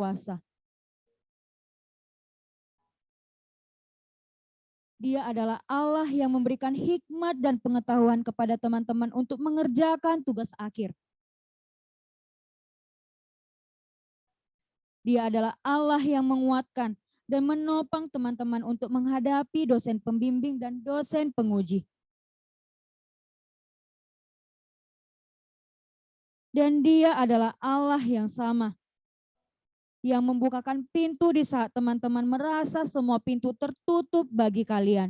berkuasa. Dia adalah Allah yang memberikan hikmat dan pengetahuan kepada teman-teman untuk mengerjakan tugas akhir. Dia adalah Allah yang menguatkan dan menopang teman-teman untuk menghadapi dosen pembimbing dan dosen penguji. Dan dia adalah Allah yang sama, yang membukakan pintu di saat teman-teman merasa semua pintu tertutup bagi kalian.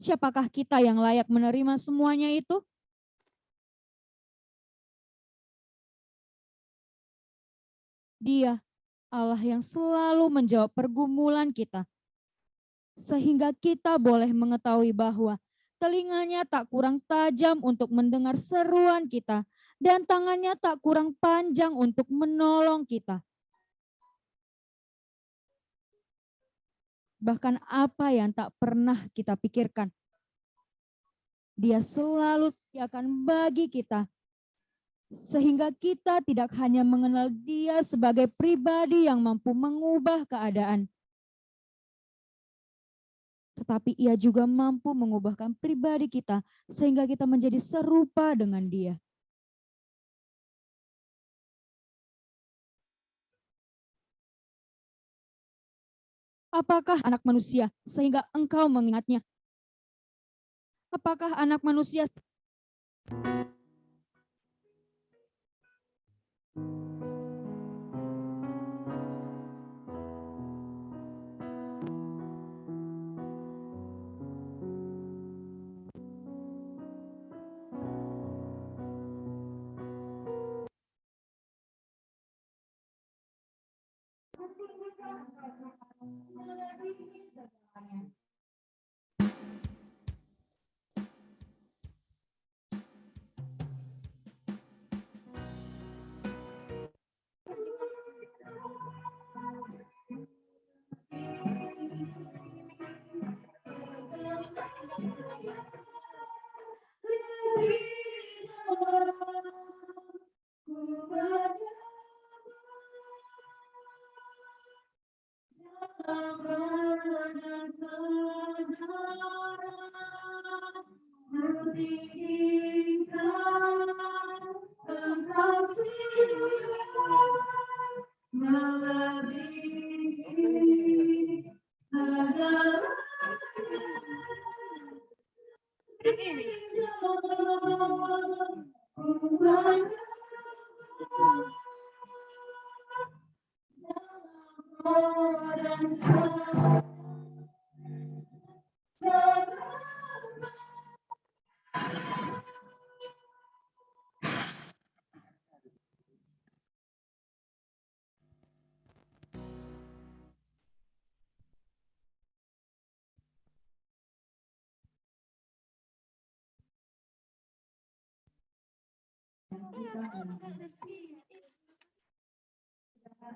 Siapakah kita yang layak menerima semuanya itu? Dia, Allah yang selalu menjawab pergumulan kita, sehingga kita boleh mengetahui bahwa telinganya tak kurang tajam untuk mendengar seruan kita, dan tangannya tak kurang panjang untuk menolong kita. Bahkan apa yang tak pernah kita pikirkan, Dia selalu sediakan bagi kita, sehingga kita tidak hanya mengenal Dia sebagai pribadi yang mampu mengubah keadaan, tetapi Ia juga mampu mengubahkan pribadi kita sehingga kita menjadi serupa dengan Dia. Apakah anak manusia sehingga engkau mengingatnya? Apakah anak manusia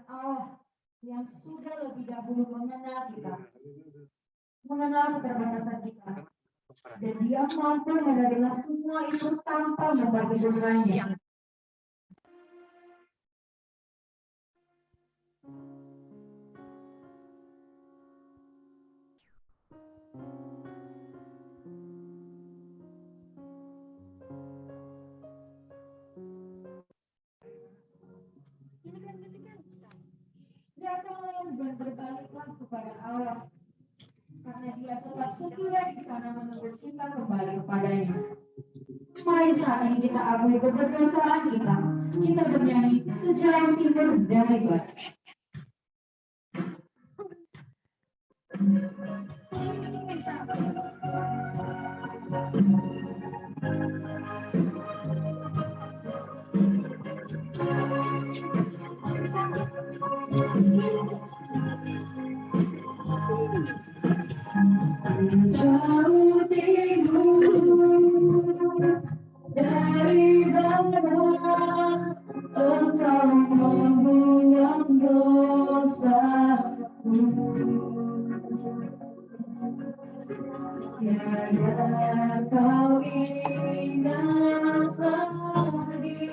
Allah yang sudah lebih dahulu mengenal kita, mengenal keterbatasan kita, dan Dia mampu menerima semua itu tanpa membagi bebannya. Datanglah dan berbaliklah kepada Allah, karena Dia telah setia di sana menunggu kita kembali kepadanya. Mari saat ini kita akui keberdosaan kita. Kita bernyanyi sejauh timur dari barat. Jauh timur dari barat, Engkau membuang dosaku. Tiada kau ingat lagi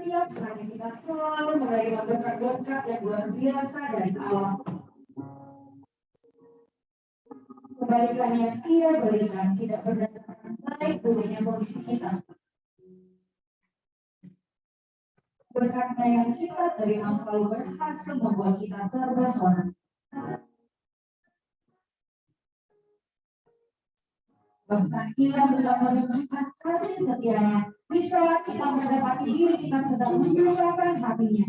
Setiap hari kita selalu menerima berkat-berkat yang luar biasa dari Allah. Kebaikan yang Ia berikan tidak berdasarkan baik buruknya kondisi kita. Berkatnya yang kita terima selalu berhasil membuat kita terpesona. Bahkan Ia juga menunjukkan kasih setianya di saat kita mendapati diri kita sedang menyusahkan hatinya.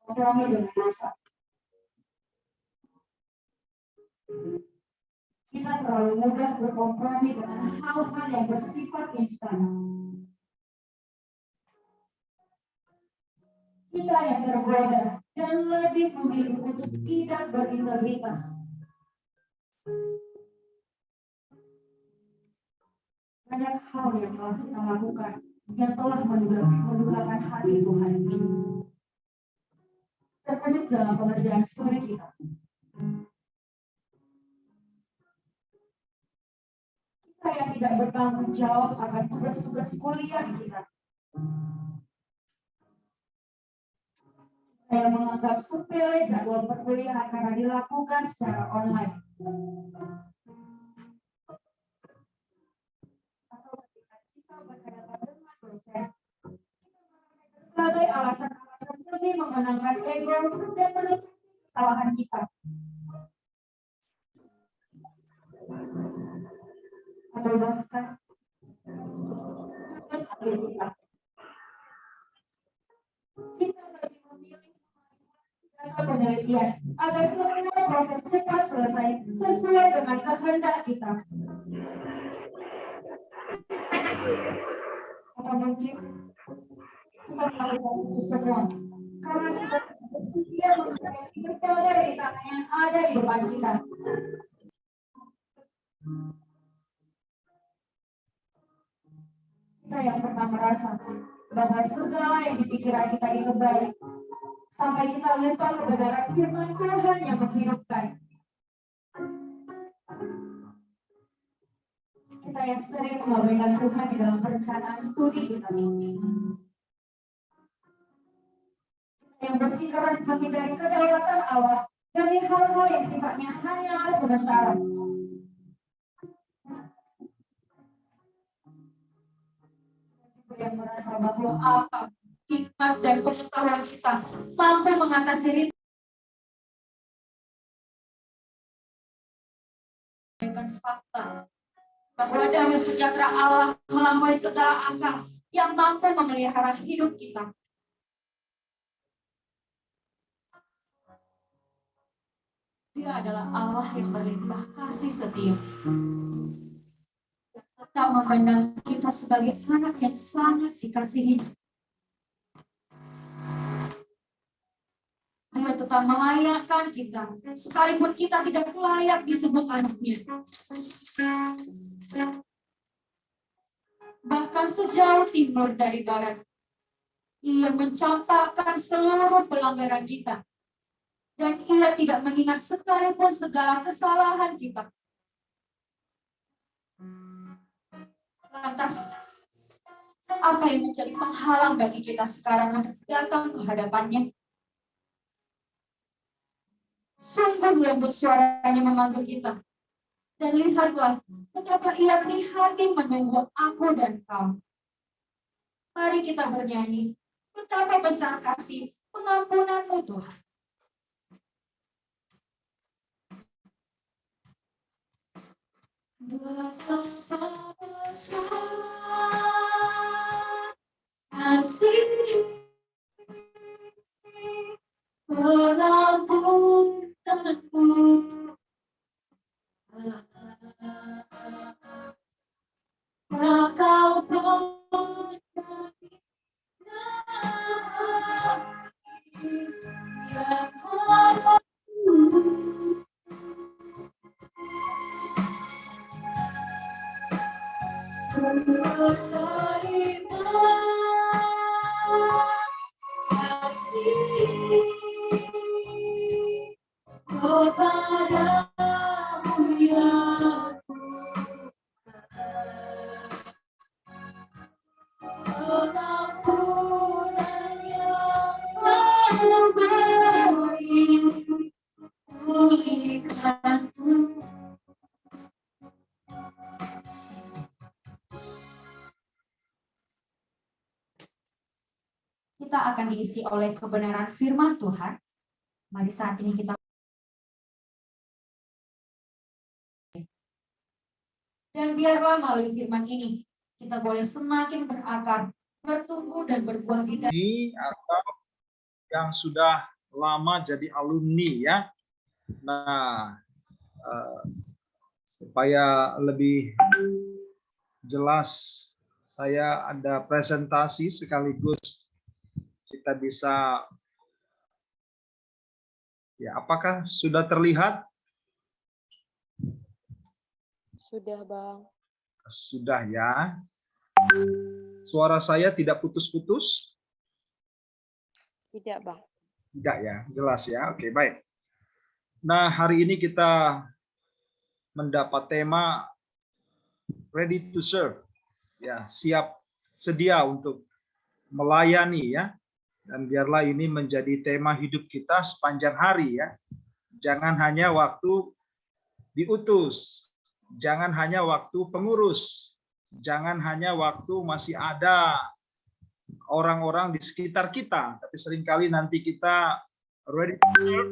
Kompromi dengan masa. Kita terlalu mudah berkompromi dengan hal-hal yang bersifat instan. Kita yang tergoda dan lebih memilih untuk tidak berintegritas. Banyak hal yang telah kita lakukan yang telah mendukakan hati Tuhan. Terkhusus dalam pengerjaan studi kita. Kita yang tidak bertanggung jawab akan tugas-tugas kuliah kita. Saya menganggap sepele jadwal perkuliahan karena dilakukan secara online. Atau ketika kita berhadapan dengan dosen, berbagai alasan-alasan demi memenangkan ego dan menutupi kesalahan kita. Atau bahkan tugas akhir kita. Kita lebih memilih data penelitian agar semua proses cepat selesai sesuai dengan kehendak kita. Atau mungkin kita melakukan itu semua karena kita bersedia menghadapi berbagai rintangan yang ada di depan kita. Kita yang pernah merasa bahwa segala yang di pikiran kita itu baik, sampai kita lupa kebenaran firman Tuhan yang menghidupkan. Kita yang sering mengabaikan Tuhan di dalam perencanaan studi kita. Yang bersikeras menghindari kedaulatan Allah dari hal-hal yang sifatnya hanyalah sementara. Yang merasa bahwa apa hikmat dan pengetahuan kita sampai mengatasi fakta bahwa damai sejahtera Allah melampaui segala akal yang mampu memelihara hidup kita. Dia adalah Allah yang berlimpah kasih setia. Tetap memandang kita sebagai anak yang sangat dikasihi. Dia tetap melayakkan kita, sekalipun kita tidak layak disebut anaknya. Bahkan sejauh timur dari barat, Ia mencampakkan seluruh pelanggaran kita. Dan Ia tidak mengingat sekalipun segala kesalahan kita. Lantas, apa yang menjadi penghalang bagi kita sekarang untuk datang ke hadapannya? Sungguh lembut suaranya memanggil kita. Dan lihatlah betapa Ia prihatin menunggu aku dan kau. Mari kita bernyanyi. Betapa besar kasih pengampunanmu Tuhan. Betapa besar kasih pengampunanmu. Kau kita akan diisi oleh kebenaran firman Tuhan. Mari saat ini kita dan biarlah melalui firman ini kita boleh semakin berakar, bertumbuh dan berbuah di dalam ini atau yang sudah lama jadi alumni ya. Nah, supaya lebih jelas saya ada presentasi sekaligus kita bisa ya, apakah sudah terlihat? Sudah, Bang. Sudah ya. Suara saya tidak putus-putus? Tidak, Bang. Tidak ya, jelas ya. Oke, baik. Nah, hari ini kita mendapat tema ready to serve. Ya, siap sedia untuk melayani ya. Dan biarlah ini menjadi tema hidup kita sepanjang hari ya. Jangan hanya waktu diutus, jangan hanya waktu pengurus, jangan hanya waktu masih ada orang-orang di sekitar kita, tapi seringkali nanti kita ready to serve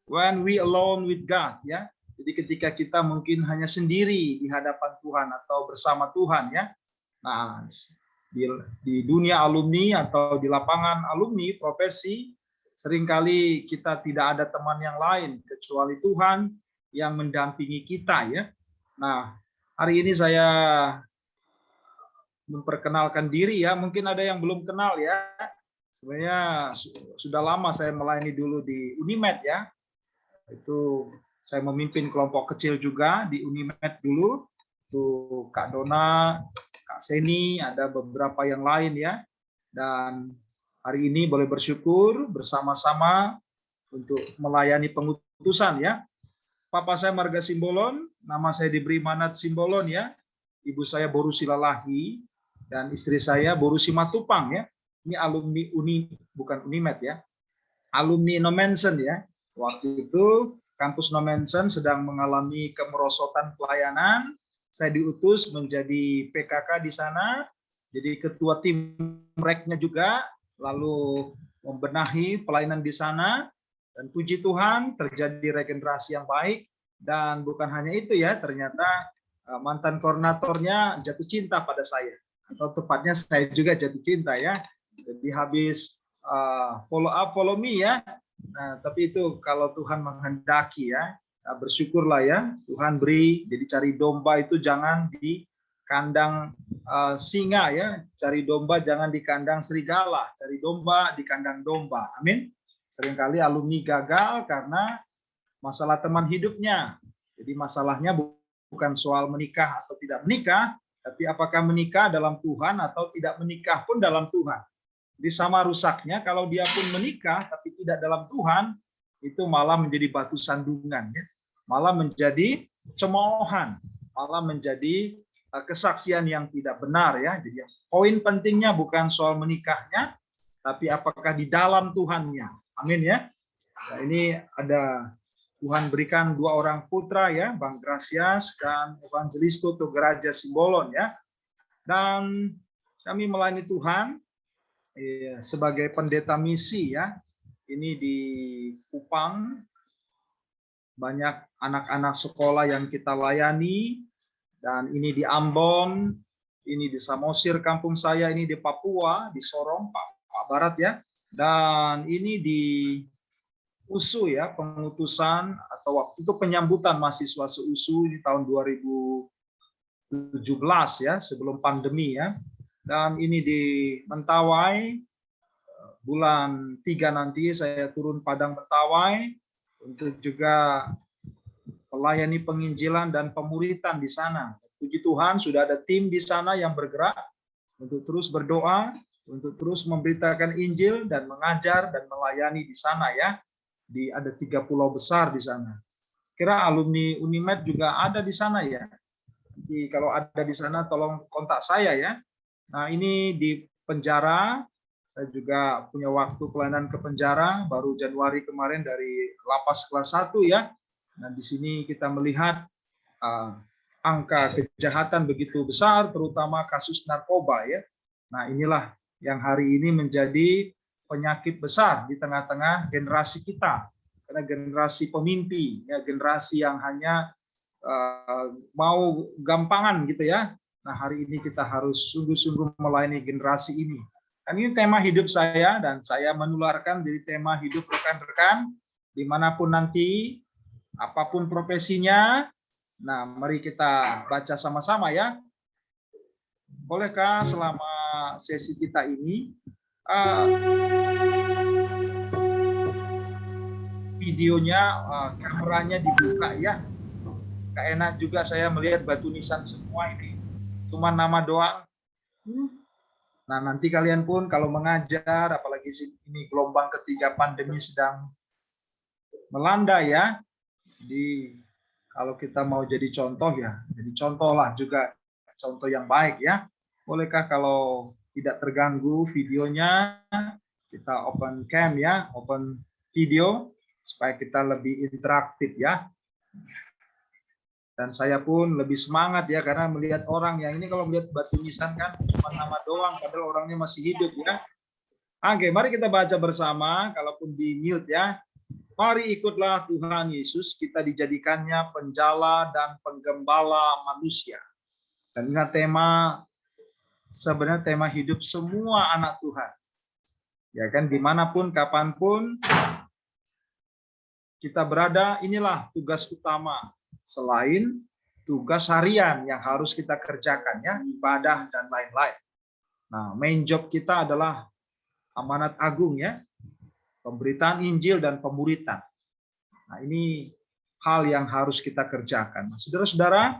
when we alone with God ya. Jadi ketika kita mungkin hanya sendiri di hadapan Tuhan atau bersama Tuhan ya. Nah, di dunia alumni atau di lapangan alumni profesi, seringkali kita tidak ada teman yang lain kecuali Tuhan yang mendampingi kita ya. Nah, hari ini saya memperkenalkan diri ya, mungkin ada yang belum kenal ya. Sebenarnya sudah lama saya melayani dulu di Unimed ya. Itu saya memimpin kelompok kecil juga di Unimed dulu. Tuh Kak Dona, Kak Seni, ada beberapa yang lain ya. Dan hari ini boleh bersyukur bersama-sama untuk melayani pengutusan ya. Papa saya Marga Simbolon, nama saya diberi Manat Simbolon ya. Ibu saya Boru Silalahi dan istri saya Boru Simatupang ya. Ini alumni bukan Unimed ya. Alumni Nomensen ya. Waktu itu kampus Nomensen sedang mengalami kemerosotan pelayanan. Saya diutus menjadi PKK di sana, jadi ketua tim reknya juga, lalu membenahi pelayanan di sana, dan puji Tuhan terjadi regenerasi yang baik, dan bukan hanya itu ya, ternyata mantan koordinatornya jatuh cinta pada saya, atau tepatnya saya juga jatuh cinta ya, jadi habis follow up, follow me ya, Nah, tapi itu kalau Tuhan menghendaki ya. Nah, bersyukurlah ya, Tuhan beri. Jadi cari domba itu jangan di kandang singa ya. Cari domba jangan di kandang serigala. Cari domba di kandang domba. Amin. Seringkali alumni gagal karena masalah teman hidupnya. Jadi masalahnya bukan soal menikah atau tidak menikah, tapi apakah menikah dalam Tuhan atau tidak menikah pun dalam Tuhan. Jadi sama rusaknya kalau dia pun menikah tapi tidak dalam Tuhan, itu malah menjadi batu sandungan, ya. Malah menjadi cemoohan, malah menjadi kesaksian yang tidak benar, ya. Jadi poin pentingnya bukan soal menikahnya, tapi apakah di dalam Tuhannya. Amin ya. Nah, ini ada Tuhan berikan 2 orang putra ya, Bang Gracias dan Evangelisto Togaraja Simbolon ya. Dan kami melayani Tuhan sebagai pendeta misi ya. Ini di Kupang banyak anak-anak sekolah yang kita layani, dan ini di Ambon, ini di Samosir kampung saya, ini di Papua, di Sorong, Pak Barat ya. Dan ini di USU ya, pengutusan atau waktu itu penyambutan mahasiswa se-USU di tahun 2017 ya, sebelum pandemi ya. Dan ini di Mentawai, bulan 3 nanti saya turun Padang Mentawai untuk juga melayani penginjilan dan pemuritan di sana. Puji Tuhan sudah ada tim di sana yang bergerak untuk terus berdoa, untuk terus memberitakan Injil dan mengajar dan melayani di sana ya. Ada 3 pulau besar di sana. Kira alumni Unimed juga ada di sana ya. Jadi kalau ada di sana tolong kontak saya ya. Nah, ini di penjara, saya juga punya waktu pelayanan ke penjara baru Januari kemarin dari lapas kelas 1 ya. Nah, di sini kita melihat angka kejahatan begitu besar, terutama kasus narkoba ya. Nah, inilah yang hari ini menjadi penyakit besar di tengah-tengah generasi kita. Karena generasi pemimpi, ya, generasi yang hanya mau gampangan gitu ya. Nah, hari ini kita harus sungguh-sungguh melayani generasi ini. Dan ini tema hidup saya, dan saya menularkan dari tema hidup rekan-rekan, dimanapun nanti, apapun profesinya. Nah, mari kita baca sama-sama ya. Bolehkah selama sesi kita ini, videonya, kameranya dibuka ya. Gak enak juga saya melihat batu nisan semua ini. Cuma nama doang. Nah, nanti kalian pun kalau mengajar, apalagi ini gelombang ketiga pandemi sedang melanda ya. Jadi kalau kita mau jadi contoh ya, jadi contohlah juga contoh yang baik ya. Bolehkah kalau tidak terganggu videonya, kita open cam ya, open video supaya kita lebih interaktif ya. Dan saya pun lebih semangat ya, karena melihat orang yang ini, kalau melihat batu nisan kan cuma nama doang, padahal orangnya masih hidup ya. Oke, mari kita baca bersama, kalaupun di mute ya. Mari ikutlah Tuhan Yesus, kita dijadikannya penjala dan penggembala manusia. Dan ingat tema, sebenarnya tema hidup semua anak Tuhan. Ya kan, dimanapun, kapanpun kita berada, inilah tugas utama. Selain tugas harian yang harus kita kerjakan ya, ibadah dan lain-lain. Nah, main job kita adalah amanat agung ya, pemberitaan Injil dan pemuritan. Nah, ini hal yang harus kita kerjakan. Nah, saudara-saudara,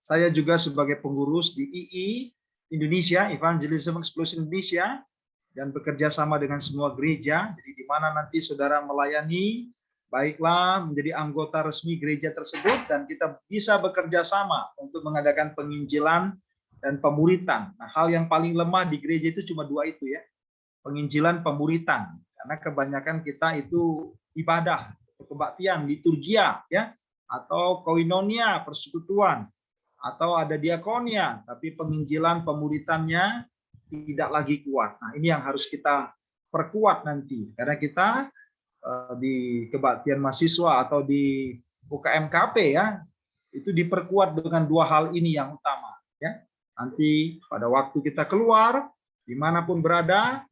saya juga sebagai pengurus di II Indonesia, Evangelism Explosion Indonesia, dan bekerja sama dengan semua gereja. Jadi di mana nanti saudara melayani, baiklah menjadi anggota resmi gereja tersebut, dan kita bisa bekerja sama untuk mengadakan penginjilan dan pemuritan. Nah, hal yang paling lemah di gereja itu cuma 2 itu ya, penginjilan, pemuritan. Karena kebanyakan kita itu ibadah, kebaktian, liturgia ya, atau koinonia, persekutuan, atau ada diakonia, tapi penginjilan, pemuritannya tidak lagi kuat. Nah, ini yang harus kita perkuat nanti, karena kita di kebaktian mahasiswa atau di UKMKP ya, itu diperkuat dengan 2 hal ini yang utama ya. Nanti pada waktu kita keluar dimanapun berada,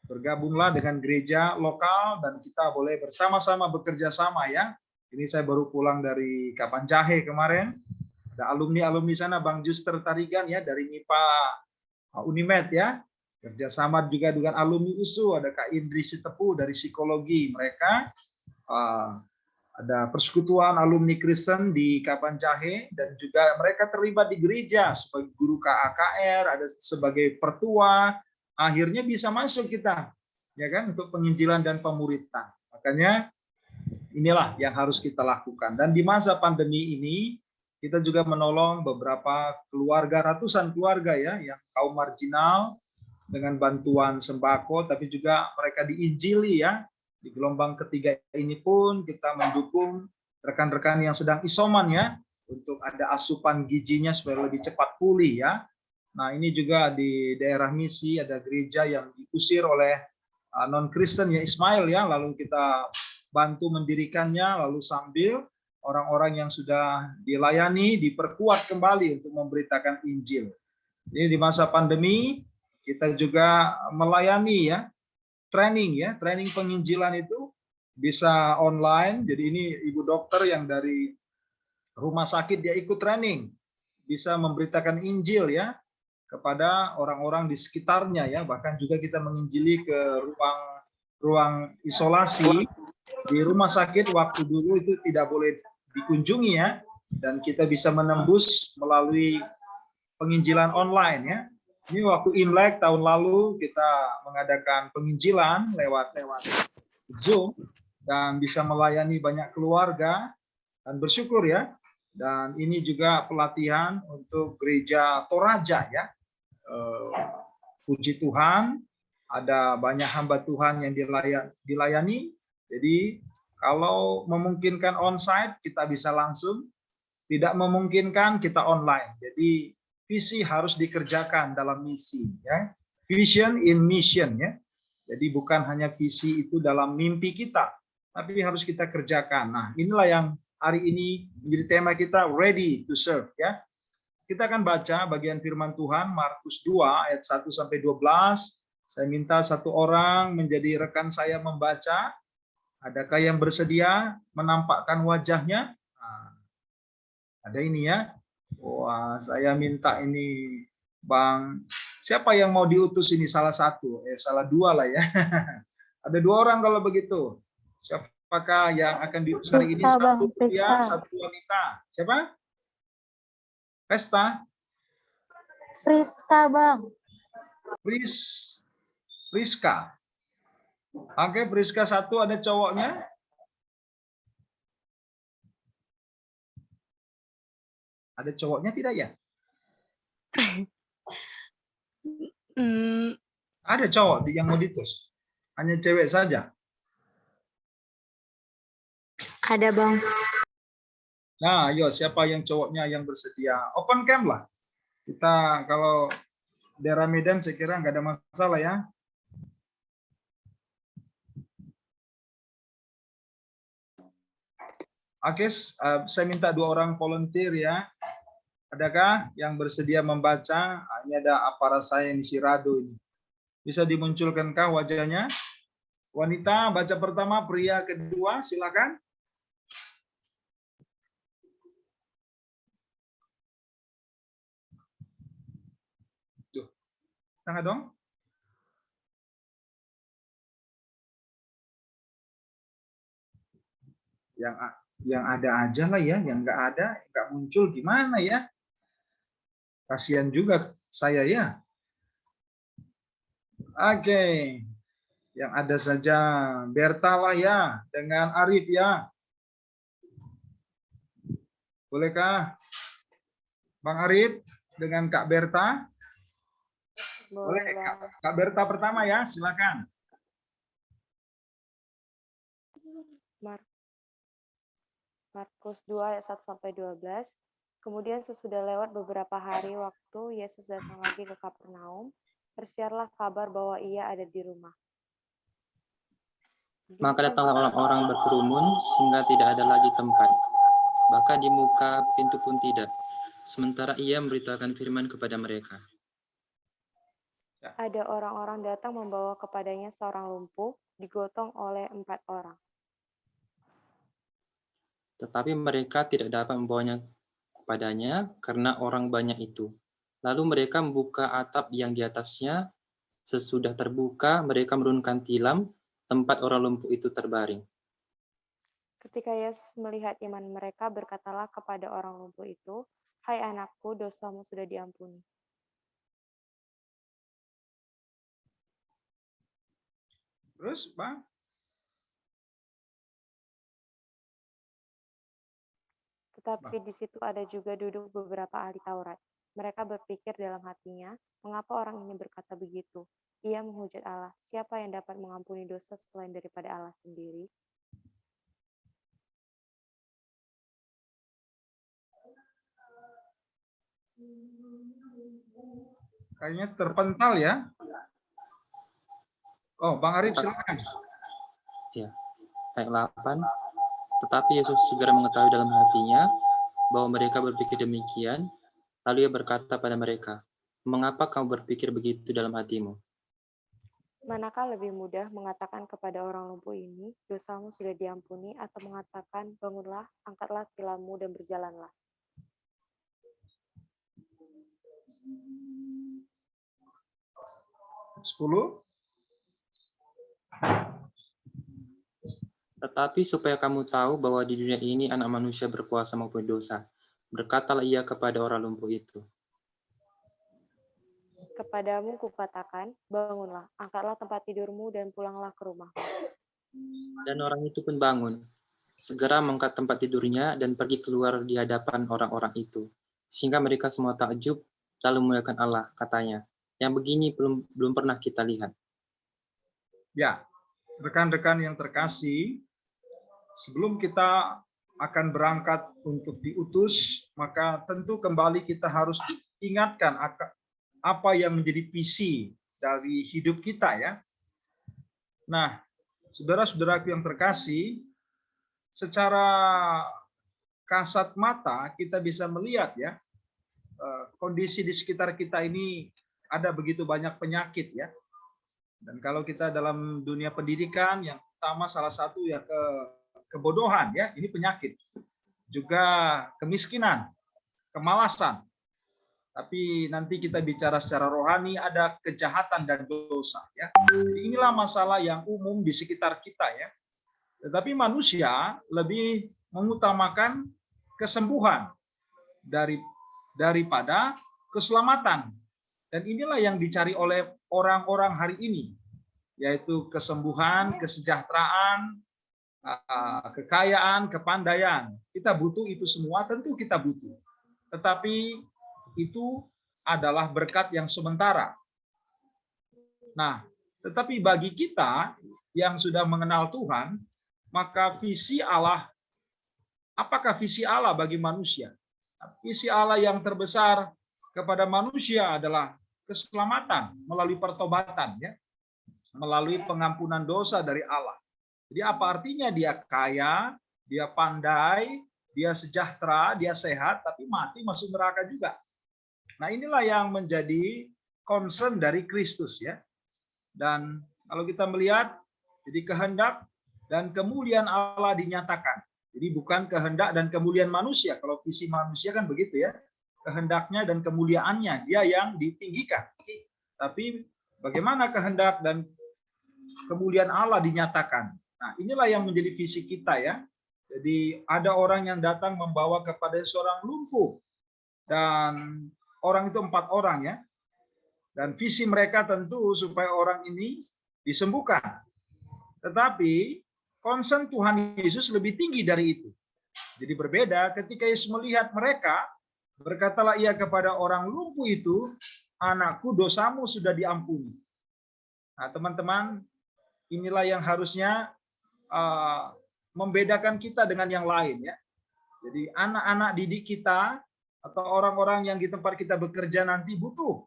bergabunglah dengan gereja lokal dan kita boleh bersama-sama bekerja sama ya. Ini saya baru pulang dari Kapanjahe kemarin. Ada alumni-alumni sana, Bang Juster Tarigan ya dari MIPA Unimed ya. Kerjasama juga dengan alumni USU, ada Kak Indri Sitepu dari psikologi. Mereka ada persekutuan alumni Kristen di Kapanjahe dan juga mereka terlibat di gereja sebagai guru KAKR, ada sebagai pertua. Akhirnya bisa masuk kita ya kan untuk penginjilan dan pemuritan. Makanya inilah yang harus kita lakukan. Dan di masa pandemi ini kita juga menolong beberapa keluarga, ratusan keluarga ya yang kaum marginal dengan bantuan sembako, tapi juga mereka diinjili ya. Di gelombang ketiga ini pun kita mendukung rekan-rekan yang sedang isoman ya, untuk ada asupan gizinya supaya lebih cepat pulih ya. Nah ini juga di daerah misi ada gereja yang diusir oleh non-Kristen ya Ismail ya, lalu kita bantu mendirikannya, lalu sambil orang-orang yang sudah dilayani diperkuat kembali untuk memberitakan Injil. Ini di masa pandemi kita juga melayani ya, training penginjilan itu bisa online. Jadi ini ibu dokter yang dari rumah sakit dia ikut training, bisa memberitakan Injil ya kepada orang-orang di sekitarnya ya. Bahkan juga kita menginjili ke ruang isolasi di rumah sakit waktu dulu itu tidak boleh dikunjungi ya, dan kita bisa menembus melalui penginjilan online ya. Ini waktu Imlek tahun lalu kita mengadakan penginjilan lewat Zoom dan bisa melayani banyak keluarga dan bersyukur ya. Dan ini juga pelatihan untuk gereja Toraja ya. Puji Tuhan ada banyak hamba Tuhan yang dilayani. Jadi kalau memungkinkan onsite kita bisa langsung, tidak memungkinkan kita online. Jadi visi harus dikerjakan dalam misi ya. Vision in mission ya. Jadi bukan hanya visi itu dalam mimpi kita, tapi harus kita kerjakan. Nah, inilah yang hari ini menjadi tema kita, ready to serve ya. Kita akan baca bagian firman Tuhan Markus 2 ayat 1 sampai 12. Saya minta satu orang menjadi rekan saya membaca. Adakah yang bersedia menampakkan wajahnya? Nah, ada ini ya. Wah, saya minta ini Bang, siapa yang mau diutus ini salah satu? Salah dua lah ya. Ada dua orang kalau begitu. Siapakah yang akan diutus hari ini? Satu pria, satu wanita. Siapa? Pesta? Friska, Bang. Friska. Oke, Friska satu, ada cowoknya? Ada cowoknya tidak ya? Ada cowok yang mau diutus? Hanya cewek saja? Ada, Bang. Nah, ayo siapa yang cowoknya yang bersedia? Open camp lah. Kita kalau daerah Medan saya kira nggak ada masalah ya. Oke, saya minta dua orang volunteer ya. Adakah yang bersedia membaca? Ini ada aparat saya yang di Sirado ini. Bisa dimunculkankah wajahnya? Wanita baca pertama, pria kedua, silakan. Tuh, tengah dong. Yang ada aja lah ya, yang nggak ada, nggak muncul gimana ya? Kasihan juga saya ya. Oke, yang ada saja Berta lah ya, dengan Arif ya. Bolehkah Bang Arif dengan Kak Berta? Boleh, Kak Berta pertama ya, silakan. Markus 2 ayat 1 sampai 12. Kemudian sesudah lewat beberapa hari waktu Yesus datang lagi ke Kapernaum, tersiarlah kabar bahwa ia ada di rumah. Maka datanglah orang-orang berkerumun sehingga tidak ada lagi tempat. Bahkan di muka pintu pun tidak. Sementara ia memberitakan firman kepada mereka. Ada orang-orang datang membawa kepadanya seorang lumpuh, digotong oleh 4 orang. Tetapi mereka tidak dapat membawanya kepadanya karena orang banyak itu. Lalu mereka membuka atap yang di atasnya. Sesudah terbuka, mereka menurunkan tilam, tempat orang lumpuh itu terbaring. Ketika Yesus melihat iman mereka, berkatalah kepada orang lumpuh itu, "Hai anakku, dosamu sudah diampuni." Terus, Bang? Tetapi di situ ada juga duduk beberapa ahli Taurat. Mereka berpikir dalam hatinya, mengapa orang ini berkata begitu? Ia menghujat Allah, siapa yang dapat mengampuni dosa selain daripada Allah sendiri? Kayaknya terpental ya. Oh, Bang Arif, silakan. Ya, ayat 8. Tetapi Yesus segera mengetahui dalam hatinya bahwa mereka berpikir demikian, lalu ia berkata pada mereka, "Mengapa kamu berpikir begitu dalam hatimu? Manakah lebih mudah mengatakan kepada orang lumpuh ini, dosamu sudah diampuni, atau mengatakan, bangunlah, angkatlah tilammu dan berjalanlah? 10. Tetapi supaya kamu tahu bahwa di dunia ini anak manusia berkuasa maupun dosa, berkatalah ia kepada orang lumpuh itu, Kepadamu kukatakan, bangunlah, angkatlah tempat tidurmu dan pulanglah ke rumah." dan orang itu pun bangun, segera mengangkat tempat tidurnya dan pergi keluar di hadapan orang-orang itu, sehingga mereka semua takjub, lalu memuliakan Allah, katanya, yang begini belum pernah kita lihat. Ya, rekan-rekan yang terkasih, sebelum kita akan berangkat untuk diutus, maka tentu kembali kita harus ingatkan apa yang menjadi visi dari hidup kita ya. Nah, saudara-saudaraku yang terkasih, secara kasat mata kita bisa melihat ya, kondisi di sekitar kita ini ada begitu banyak penyakit ya. Dan kalau kita dalam dunia pendidikan, yang utama salah satu ya kebodohan ya, ini penyakit. Juga kemiskinan, kemalasan. Tapi nanti kita bicara secara rohani, ada kejahatan dan dosa ya. Jadi inilah masalah yang umum di sekitar kita ya. Tetapi manusia lebih mengutamakan kesembuhan daripada keselamatan. Dan inilah yang dicari oleh orang-orang hari ini, yaitu kesembuhan, kesejahteraan, kekayaan, kepandaian. Kita butuh itu semua, tentu kita butuh. Tetapi itu adalah berkat yang sementara. Nah, tetapi bagi kita yang sudah mengenal Tuhan, maka visi Allah, apakah visi Allah bagi manusia? Visi Allah yang terbesar kepada manusia adalah keselamatan melalui pertobatan, ya, melalui pengampunan dosa dari Allah. Jadi apa artinya dia kaya, dia pandai, dia sejahtera, dia sehat, tapi mati masuk neraka juga. Nah inilah yang menjadi concern dari Kristus ya. Dan kalau kita melihat, jadi kehendak dan kemuliaan Allah dinyatakan. Jadi bukan kehendak dan kemuliaan manusia. Kalau visi manusia kan begitu ya. Kehendaknya dan kemuliaannya, dia yang ditinggikan. Tapi bagaimana kehendak dan kemuliaan Allah dinyatakan. Nah inilah yang menjadi visi kita ya. Jadi ada orang yang datang membawa kepada seorang lumpuh. Dan orang itu 4 orang ya. Dan visi mereka tentu supaya orang ini disembuhkan. Tetapi concern Tuhan Yesus lebih tinggi dari itu. Jadi berbeda ketika Yesus melihat mereka, berkatalah ia kepada orang lumpuh itu, anakku dosamu sudah diampuni. Nah teman-teman, inilah yang harusnya membedakan kita dengan yang lain ya. Jadi anak-anak didik kita atau orang-orang yang di tempat kita bekerja nanti butuh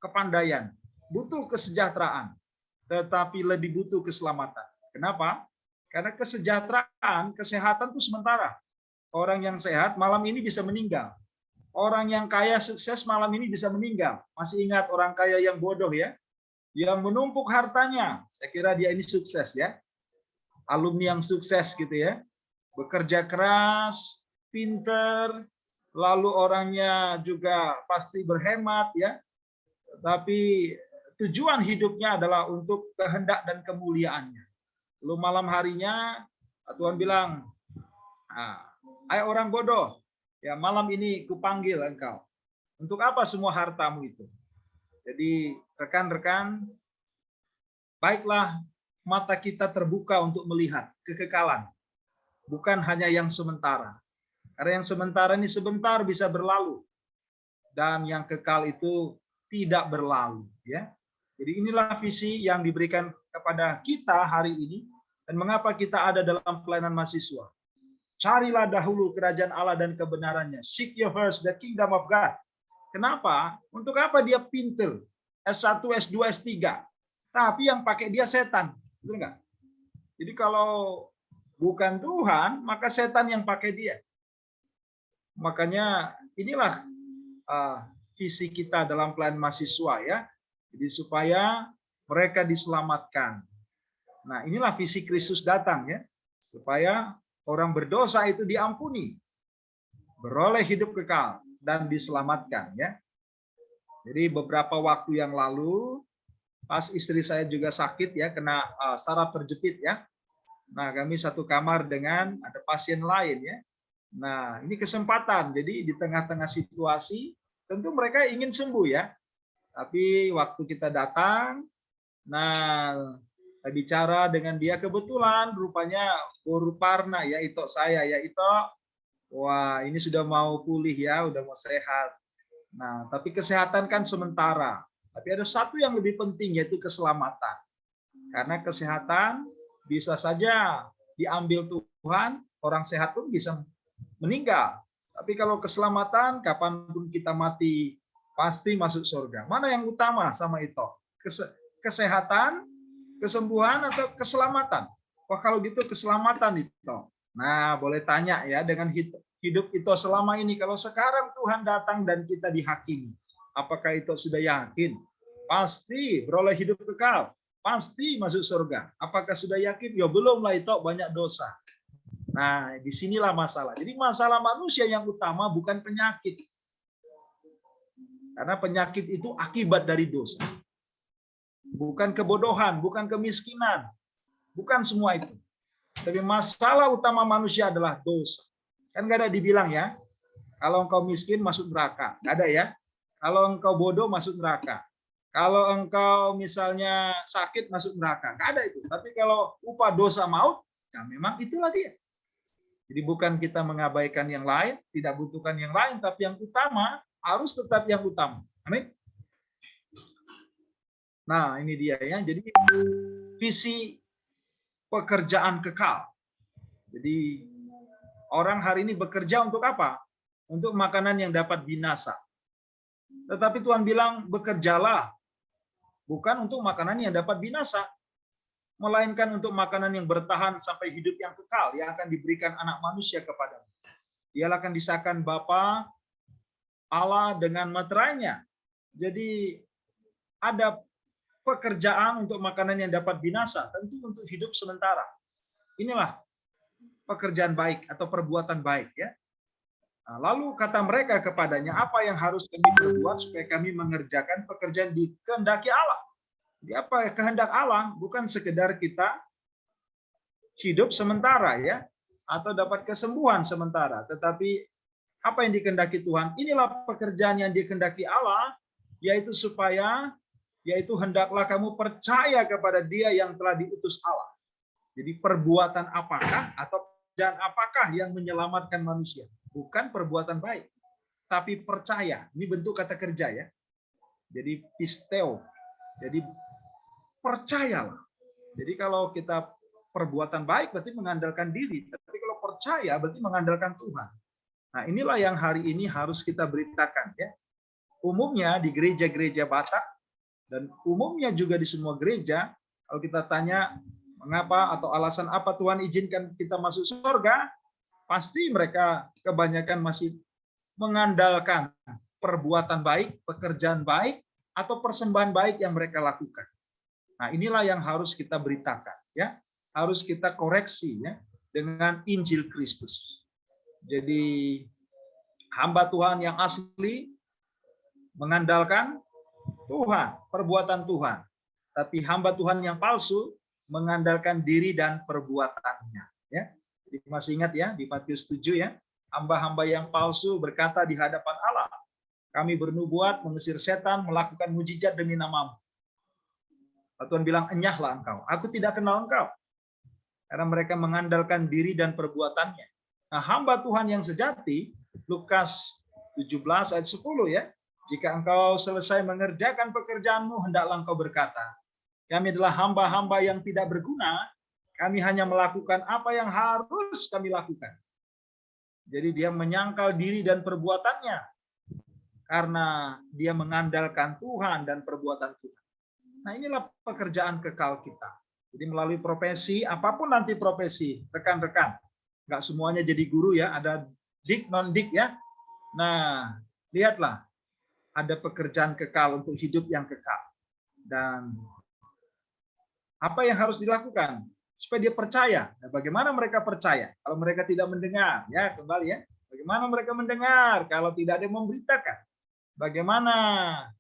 kepandaian, butuh kesejahteraan, tetapi lebih butuh keselamatan. Kenapa? Karena kesejahteraan, kesehatan itu sementara. Orang yang sehat malam ini bisa meninggal. orang yang kaya sukses malam ini bisa meninggal. Masih ingat orang kaya yang bodoh ya? Yang menumpuk hartanya. Saya kira dia ini sukses ya. Alumni yang sukses gitu ya. Bekerja keras, pinter, lalu orangnya juga pasti berhemat ya. Tapi tujuan hidupnya adalah untuk kehendak dan kemuliaannya. Lalu malam harinya Tuhan bilang, "Hai orang bodoh, ya malam ini kupanggil engkau. Untuk apa semua hartamu itu?" Jadi rekan-rekan, baiklah mata kita terbuka untuk melihat kekekalan, bukan hanya yang sementara. Karena yang sementara ini sebentar bisa berlalu, dan yang kekal itu tidak berlalu. Ya, jadi inilah visi yang diberikan kepada kita hari ini, dan mengapa kita ada dalam pelayanan mahasiswa. Carilah dahulu kerajaan Allah dan kebenarannya. Seek ye first the kingdom of God. Kenapa? Untuk apa dia pinter? S1, S2, S3. Tapi yang pakai dia setan. Betul nggak? Jadi kalau bukan Tuhan, maka setan yang pakai dia. Makanya inilah visi kita dalam pelayanan mahasiswa ya. Jadi supaya mereka diselamatkan. Nah, inilah visi Kristus datang ya. Supaya orang berdosa itu diampuni, beroleh hidup kekal dan diselamatkan ya. Jadi beberapa waktu yang lalu pas istri saya juga sakit ya, kena saraf terjepit ya. Nah, kami satu kamar dengan ada pasien lain ya. Nah, ini kesempatan. Jadi di tengah-tengah situasi tentu mereka ingin sembuh ya. Tapi waktu kita datang, nah saya bicara dengan dia, kebetulan rupanya Guru Parna ya, Ito saya ya, Ito, wah ini sudah mau pulih ya, udah mau sehat. Nah, tapi kesehatan kan sementara. Tapi ada satu yang lebih penting, yaitu keselamatan. Karena kesehatan bisa saja diambil Tuhan, orang sehat pun bisa meninggal. Tapi kalau keselamatan, kapanpun kita mati, pasti masuk surga. Mana yang utama sama itu? Kesehatan, kesembuhan, atau keselamatan? Wah, kalau gitu keselamatan itu. Nah, boleh tanya ya, dengan hidup itu selama ini, kalau sekarang Tuhan datang dan kita dihakimi, apakah itu sudah yakin? Pasti beroleh hidup kekal, pasti masuk surga. Apakah sudah yakin? Ya belum lah, itu banyak dosa. Nah, disinilah masalah. Jadi masalah manusia yang utama bukan penyakit. Karena penyakit itu akibat dari dosa. Bukan kebodohan, bukan kemiskinan. Bukan semua itu. Tapi masalah utama manusia adalah dosa. Kan nggak ada dibilang ya, kalau engkau miskin masuk neraka. Nggak ada ya. Kalau engkau bodoh masuk neraka. Kalau engkau misalnya sakit masuk neraka. Nggak ada itu. Tapi kalau upah dosa maut, ya memang itulah dia. Jadi bukan kita mengabaikan yang lain, tidak butuhkan yang lain, tapi yang utama harus tetap yang utama. Amin. Nah, ini dia ya. Jadi visi pekerjaan kekal. Jadi orang hari ini bekerja untuk apa? Untuk makanan yang dapat binasa. Tetapi Tuhan bilang bekerjalah bukan untuk makanan yang dapat binasa, melainkan untuk makanan yang bertahan sampai hidup yang kekal yang akan diberikan anak manusia kepadamu. Dialah akan disahkan Bapa Allah dengan meterainya. Jadi ada pekerjaan untuk makanan yang dapat binasa, tentu untuk hidup sementara. Inilah pekerjaan baik atau perbuatan baik ya. Nah, lalu kata mereka kepadanya, apa yang harus kami perbuat supaya kami mengerjakan pekerjaan dikehendaki Allah? Jadi apa kehendak Allah? Bukan sekedar kita hidup sementara ya, atau dapat kesembuhan sementara, tetapi apa yang dikehendaki Tuhan? Inilah pekerjaan yang dikehendaki Allah, yaitu supaya, yaitu hendaklah kamu percaya kepada Dia yang telah diutus Allah. Jadi perbuatan apakah atau pekerjaan apakah yang menyelamatkan manusia? Bukan perbuatan baik, tapi percaya. Ini bentuk kata kerja ya. Jadi pisteo. Jadi percayalah. Jadi kalau kita perbuatan baik berarti mengandalkan diri, tapi kalau percaya berarti mengandalkan Tuhan. Nah, inilah yang hari ini harus kita beritakan ya. Umumnya di gereja-gereja Batak dan umumnya juga di semua gereja, kalau kita tanya mengapa atau alasan apa Tuhan izinkan kita masuk surga, pasti mereka kebanyakan masih mengandalkan perbuatan baik, pekerjaan baik, atau persembahan baik yang mereka lakukan. Nah, inilah yang harus kita beritakan, ya. Harus kita koreksi, ya, dengan Injil Kristus. Jadi hamba Tuhan yang asli mengandalkan Tuhan, perbuatan Tuhan. Tapi hamba Tuhan yang palsu mengandalkan diri dan perbuatannya, ya. Jadi masih ingat ya di Matius 7 ya, hamba-hamba yang palsu berkata di hadapan Allah, kami bernubuat, mengusir setan, melakukan mujizat demi nama-Mu. Tuhan bilang, enyahlah engkau, aku tidak kenal engkau. Karena mereka mengandalkan diri dan perbuatannya. Nah, hamba Tuhan yang sejati, Lukas 17 ayat 10 ya, jika engkau selesai mengerjakan pekerjaanmu, hendaklah engkau berkata, kami adalah hamba-hamba yang tidak berguna, kami hanya melakukan apa yang harus kami lakukan. Jadi dia menyangkal diri dan perbuatannya, karena dia mengandalkan Tuhan dan perbuatan Tuhan. Nah, inilah pekerjaan kekal kita. Jadi melalui profesi, apapun nanti profesi, rekan-rekan. Nggak semuanya jadi guru ya, ada dik, non-dik ya. Nah, lihatlah, ada pekerjaan kekal untuk hidup yang kekal. Dan apa yang harus dilakukan? Supaya dia percaya. Nah, bagaimana mereka percaya? Kalau mereka tidak mendengar, ya kembali ya. Bagaimana mereka mendengar kalau tidak ada yang memberitakan? Bagaimana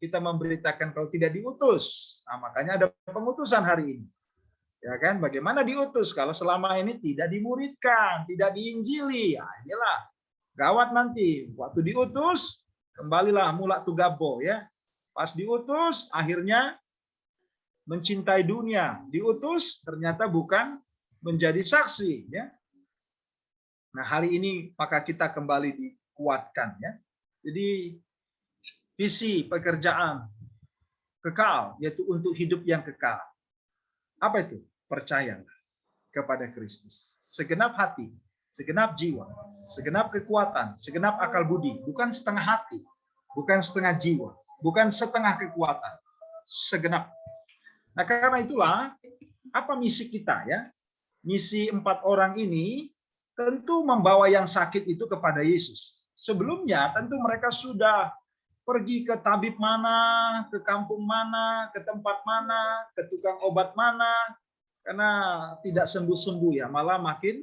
kita memberitakan kalau tidak diutus? Nah, makanya ada pengutusan hari ini. Ya kan? Bagaimana diutus kalau selama ini tidak dimuridkan, tidak diinjili? Ya, inilah gawat nanti. Waktu diutus, kembalilah mulak tugabo ya. Pas diutus, akhirnya mencintai dunia. Diutus, ternyata bukan menjadi saksi. Ya. Nah, hari ini maka kita kembali dikuatkan. Ya. Jadi, visi pekerjaan kekal, yaitu untuk hidup yang kekal. Apa itu? Percayalah kepada Kristus. Segenap hati, segenap jiwa, segenap kekuatan, segenap akal budi. Bukan setengah hati, bukan setengah jiwa, bukan setengah kekuatan. Segenap. Nah, karena itulah, apa misi kita ya? Misi 4 orang ini tentu membawa yang sakit itu kepada Yesus. Sebelumnya tentu mereka sudah pergi ke tabib mana, ke kampung mana, ke tempat mana, ke tukang obat mana, karena tidak sembuh-sembuh ya, malah makin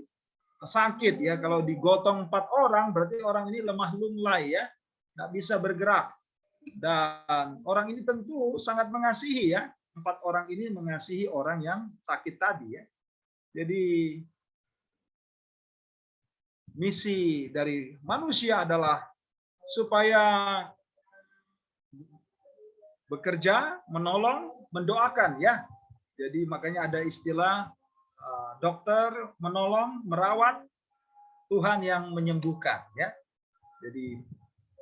sakit ya. Kalau digotong 4 orang, berarti orang ini lemah lunglai ya, nggak bisa bergerak. Dan orang ini tentu sangat mengasihi ya, 4 orang ini mengasihi orang yang sakit tadi ya. Jadi misi dari manusia adalah supaya bekerja, menolong, mendoakan ya. Jadi makanya ada istilah dokter menolong, merawat, Tuhan yang menyembuhkan ya. Jadi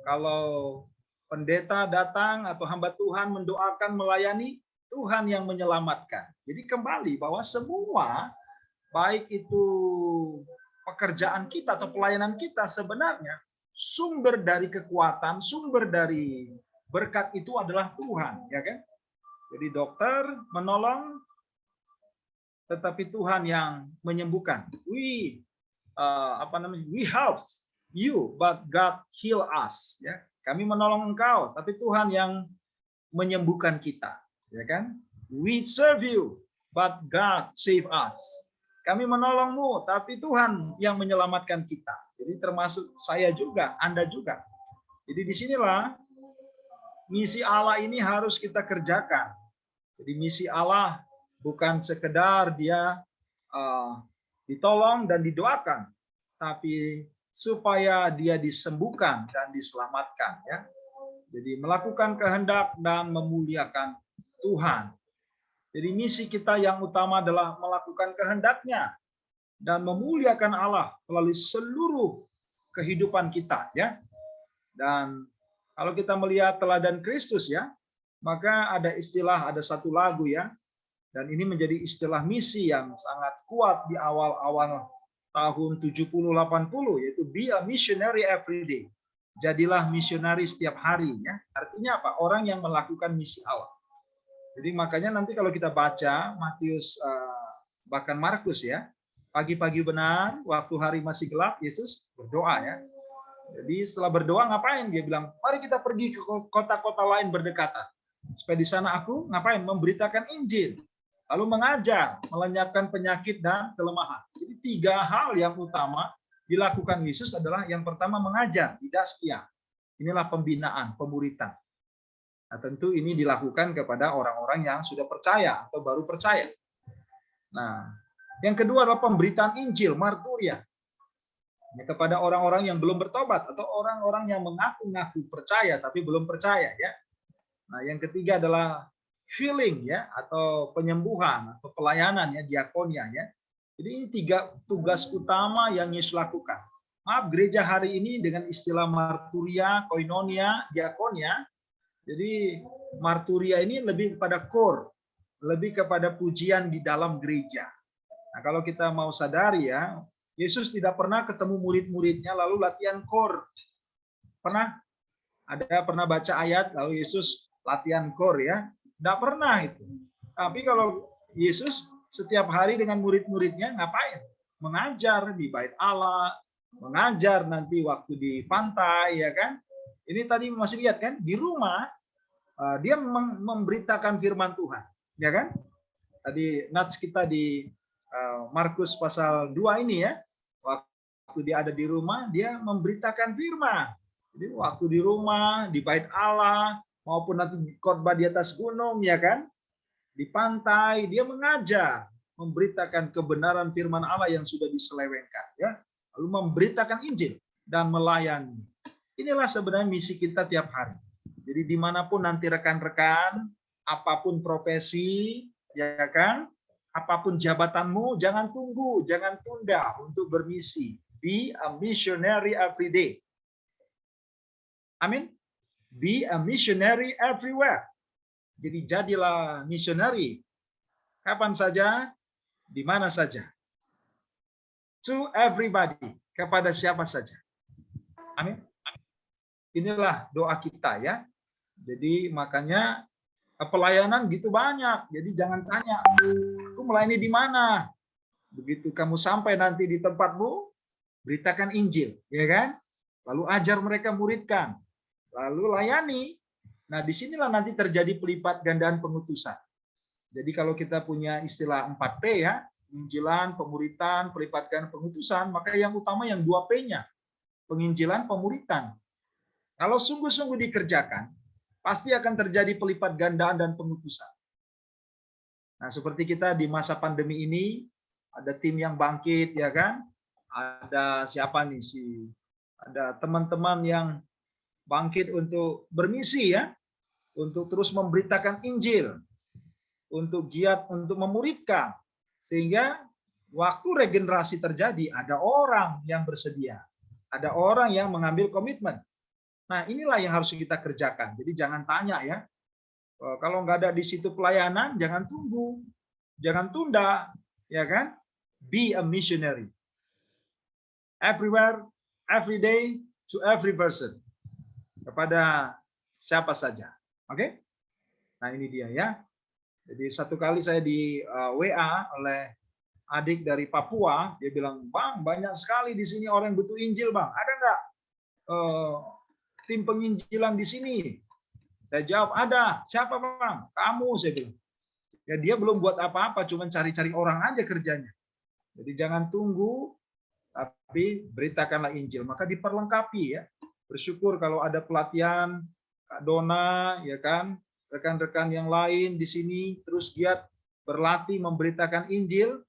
kalau pendeta datang atau hamba Tuhan mendoakan, melayani, Tuhan yang menyelamatkan. Jadi kembali bahwa semua baik itu pekerjaan kita atau pelayanan kita sebenarnya sumber dari kekuatan, sumber dari berkat itu adalah Tuhan, ya kan? Jadi dokter menolong, tetapi Tuhan yang menyembuhkan. We help you, but God heal us. Ya, kami menolong engkau, tapi Tuhan yang menyembuhkan kita, ya kan? We serve you, but God save us. Kami menolongmu, tapi Tuhan yang menyelamatkan kita. Jadi termasuk saya juga, Anda juga. Jadi disinilah misi Allah ini harus kita kerjakan. Jadi misi Allah bukan sekedar dia ditolong dan didoakan, tapi supaya dia disembuhkan dan diselamatkan. Ya. Jadi melakukan kehendak dan memuliakan Tuhan. Jadi misi kita yang utama adalah melakukan kehendaknya dan memuliakan Allah melalui seluruh kehidupan kita. Ya. Dan kalau kita melihat teladan Kristus ya, maka ada istilah, ada satu lagu ya, dan ini menjadi istilah misi yang sangat kuat di awal-awal tahun 70-80, yaitu be a missionary every day. Jadilah misionari setiap hari ya. Artinya apa? Orang yang melakukan misi Allah. Jadi makanya nanti kalau kita baca Matius bahkan Markus ya, pagi-pagi benar waktu hari masih gelap Yesus berdoa ya. Jadi setelah berdoa ngapain? Dia bilang, mari kita pergi ke kota-kota lain berdekatan. Supaya di sana aku ngapain? Memberitakan Injil. Lalu mengajar, melenyapkan penyakit dan kelemahan. Jadi 3 hal yang utama dilakukan Yesus adalah yang pertama mengajar, didaskia. Inilah pembinaan, pemuritan. Nah, tentu ini dilakukan kepada orang-orang yang sudah percaya atau baru percaya. Nah, yang kedua adalah pemberitaan Injil, marturia. Kepada orang-orang yang belum bertobat atau orang-orang yang mengaku-ngaku percaya tapi belum percaya ya. Nah, yang ketiga adalah healing ya atau penyembuhan atau pelayanan ya, diakonia ya. Jadi ini 3 tugas utama yang Yesus lakukan. Maaf, gereja hari ini dengan istilah marturia, koinonia, diakonia. Jadi marturia ini lebih kepada core, lebih kepada pujian di dalam gereja. Nah, kalau kita mau sadari ya, Yesus tidak pernah ketemu murid-muridnya lalu latihan core. Pernah? Pernah baca ayat lalu Yesus latihan core ya? Tidak pernah itu. Tapi kalau Yesus setiap hari dengan murid-muridnya ngapain? Mengajar di bait Allah, mengajar nanti waktu di pantai ya kan? Ini tadi masih lihat kan di rumah dia memberitakan firman Tuhan, ya kan? Tadi nats kita di Markus pasal 2 ini ya. Waktu dia ada di rumah, dia memberitakan firman. Jadi waktu di rumah, di bait Allah, maupun nanti khotbah di atas gunung ya kan? Di pantai dia mengajar, memberitakan kebenaran firman Allah yang sudah diselewengkan ya. Lalu memberitakan Injil dan melayani. Inilah sebenarnya misi kita tiap hari. Jadi dimanapun nanti rekan-rekan, apapun profesi, ya kan, apapun jabatanmu, jangan tunggu, jangan tunda untuk bermisi. Be a missionary every day. Amin. Be a missionary everywhere. Jadi jadilah missionary. Kapan saja, di mana saja. To everybody. Kepada siapa saja. Amin. Inilah doa kita ya. Jadi makanya pelayanan gitu banyak. Jadi jangan tanya, aku melayani di mana? Begitu kamu sampai nanti di tempatmu, beritakan Injil, ya kan? Lalu ajar mereka, muridkan. Lalu layani. Nah, disinilah nanti terjadi pelipat gandaan pengutusan. Jadi kalau kita punya istilah 4P ya, penginjilan, pemuritan, pelipat gandaan pengutusan, maka yang utama yang 2P-nya. Penginjilan, pemuritan. Kalau sungguh-sungguh dikerjakan, pasti akan terjadi pelipat gandaan dan pengutusan. Nah, seperti kita di masa pandemi ini, ada tim yang bangkit, ya kan? Ada siapa nih ada teman-teman yang bangkit untuk bermisi ya, untuk terus memberitakan Injil, untuk giat untuk memuridkan, sehingga waktu regenerasi terjadi, ada orang yang bersedia, ada orang yang mengambil komitmen. Nah, inilah yang harus kita kerjakan. Jadi jangan tanya ya. Kalau nggak ada di situ pelayanan, jangan tunggu. Jangan tunda. Ya kan? Be a missionary. Everywhere, every day, to every person. Kepada siapa saja. Oke? Nah, ini dia ya. Jadi satu kali saya di WA oleh adik dari Papua. Dia bilang, Bang, banyak sekali di sini orang yang butuh Injil, Bang. Ada nggak? Tim penginjilan di sini. Saya jawab, ada. Siapa Bang? Kamu, saya bilang. Ya dia belum buat apa-apa, cuma cari-cari orang aja kerjanya. Jadi jangan tunggu, tapi beritakanlah Injil. Maka diperlengkapi ya. Bersyukur kalau ada pelatihan, Kak Dona, ya kan, rekan-rekan yang lain di sini, terus giat berlatih memberitakan Injil.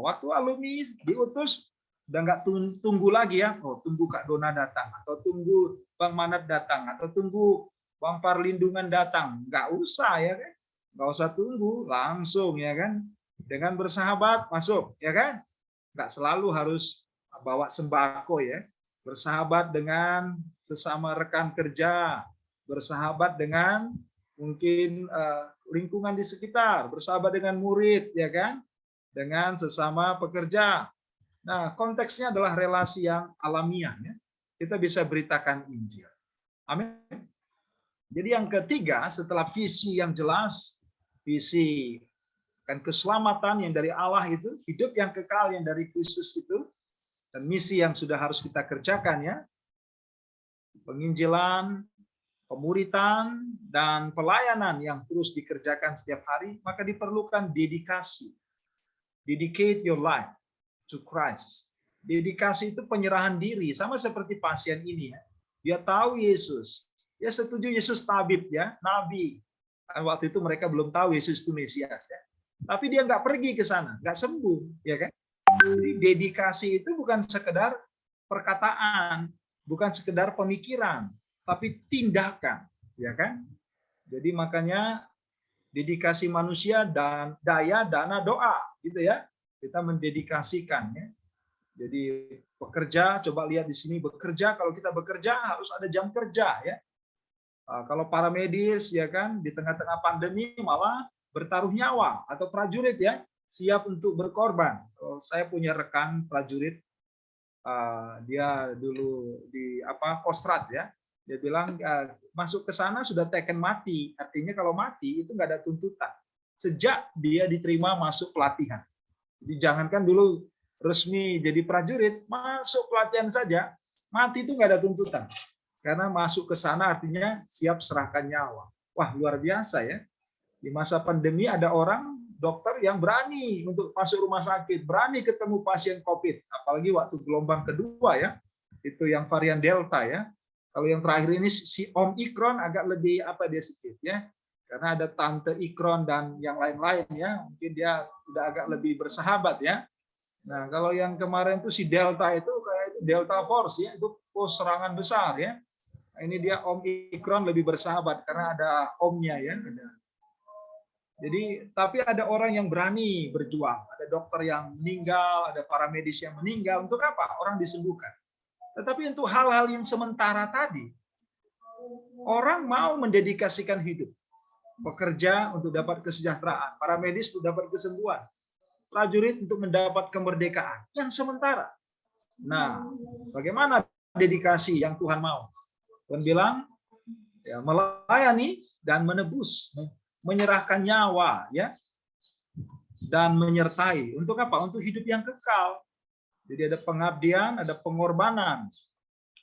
Waktu alumni diutus, udah nggak tunggu lagi ya, tunggu Kak Dona datang, atau tunggu Bang Manat datang, atau tunggu Bang Parlindungan datang, nggak usah ya kan, nggak usah tunggu, langsung ya kan, dengan bersahabat masuk ya kan, nggak selalu harus bawa sembako ya, bersahabat dengan sesama rekan kerja, bersahabat dengan mungkin lingkungan di sekitar, bersahabat dengan murid ya kan, dengan sesama pekerja. Nah, konteksnya adalah relasi yang alamiah. Ya. Kita bisa beritakan Injil. Amin. Jadi yang ketiga, setelah visi yang jelas, visi kan keselamatan yang dari Allah itu, hidup yang kekal yang dari Kristus itu, dan misi yang sudah harus kita kerjakan ya, penginjilan, pemuritan, dan pelayanan yang terus dikerjakan setiap hari, maka diperlukan dedikasi. Dedicate your life to Christ. Dedikasi itu penyerahan diri, sama seperti pasien ini ya. Dia tahu Yesus. Dia setuju Yesus tabib ya, nabi. Waktu itu mereka belum tahu Yesus itu Mesias ya. Tapi dia nggak pergi ke sana, nggak sembuh, ya kan? Jadi dedikasi itu bukan sekedar perkataan, bukan sekedar pemikiran, tapi tindakan, ya kan? Jadi makanya dedikasi manusia dan daya, dana, doa, gitu ya. Kita mendedikasikan ya. Jadi bekerja, coba lihat di sini bekerja. Kalau kita bekerja harus ada jam kerja ya. Kalau para medis ya kan di tengah-tengah pandemi malah bertaruh nyawa atau prajurit ya siap untuk berkorban. Saya punya rekan prajurit, dia dulu di Kostrad ya. Dia bilang masuk ke sana sudah teken mati. Artinya kalau mati itu nggak ada tuntutan. Sejak dia diterima masuk pelatihan. Jadi jangankan dulu resmi jadi prajurit, masuk pelatihan saja, mati itu nggak ada tuntutan. Karena masuk ke sana artinya siap serahkan nyawa. Wah, luar biasa ya. Di masa pandemi ada orang dokter yang berani untuk masuk rumah sakit, berani ketemu pasien COVID, apalagi waktu gelombang kedua ya. Itu yang varian Delta ya. Kalau yang terakhir ini si Omikron agak lebih dia sedikit ya. Karena ada Tante Ikron dan yang lain-lain ya. Mungkin dia sudah agak lebih bersahabat ya. Nah, kalau yang kemarin itu si Delta itu kayak itu Delta Force ya, itu serangan besar ya. Nah, ini dia Omikron lebih bersahabat karena ada omnya ya. Jadi, tapi ada orang yang berani berjuang. Ada dokter yang meninggal, ada para medis yang meninggal. Untuk apa? Orang disembuhkan. Tetapi untuk hal-hal yang sementara tadi, orang mau mendedikasikan hidup. Bekerja untuk dapat kesejahteraan. Para medis untuk dapat kesembuhan. Prajurit untuk mendapat kemerdekaan. Yang sementara. Nah, bagaimana dedikasi yang Tuhan mau? Tuhan bilang, ya, melayani dan menebus. Menyerahkan nyawa ya dan menyertai untuk apa? Untuk hidup yang kekal. Jadi ada pengabdian, ada pengorbanan.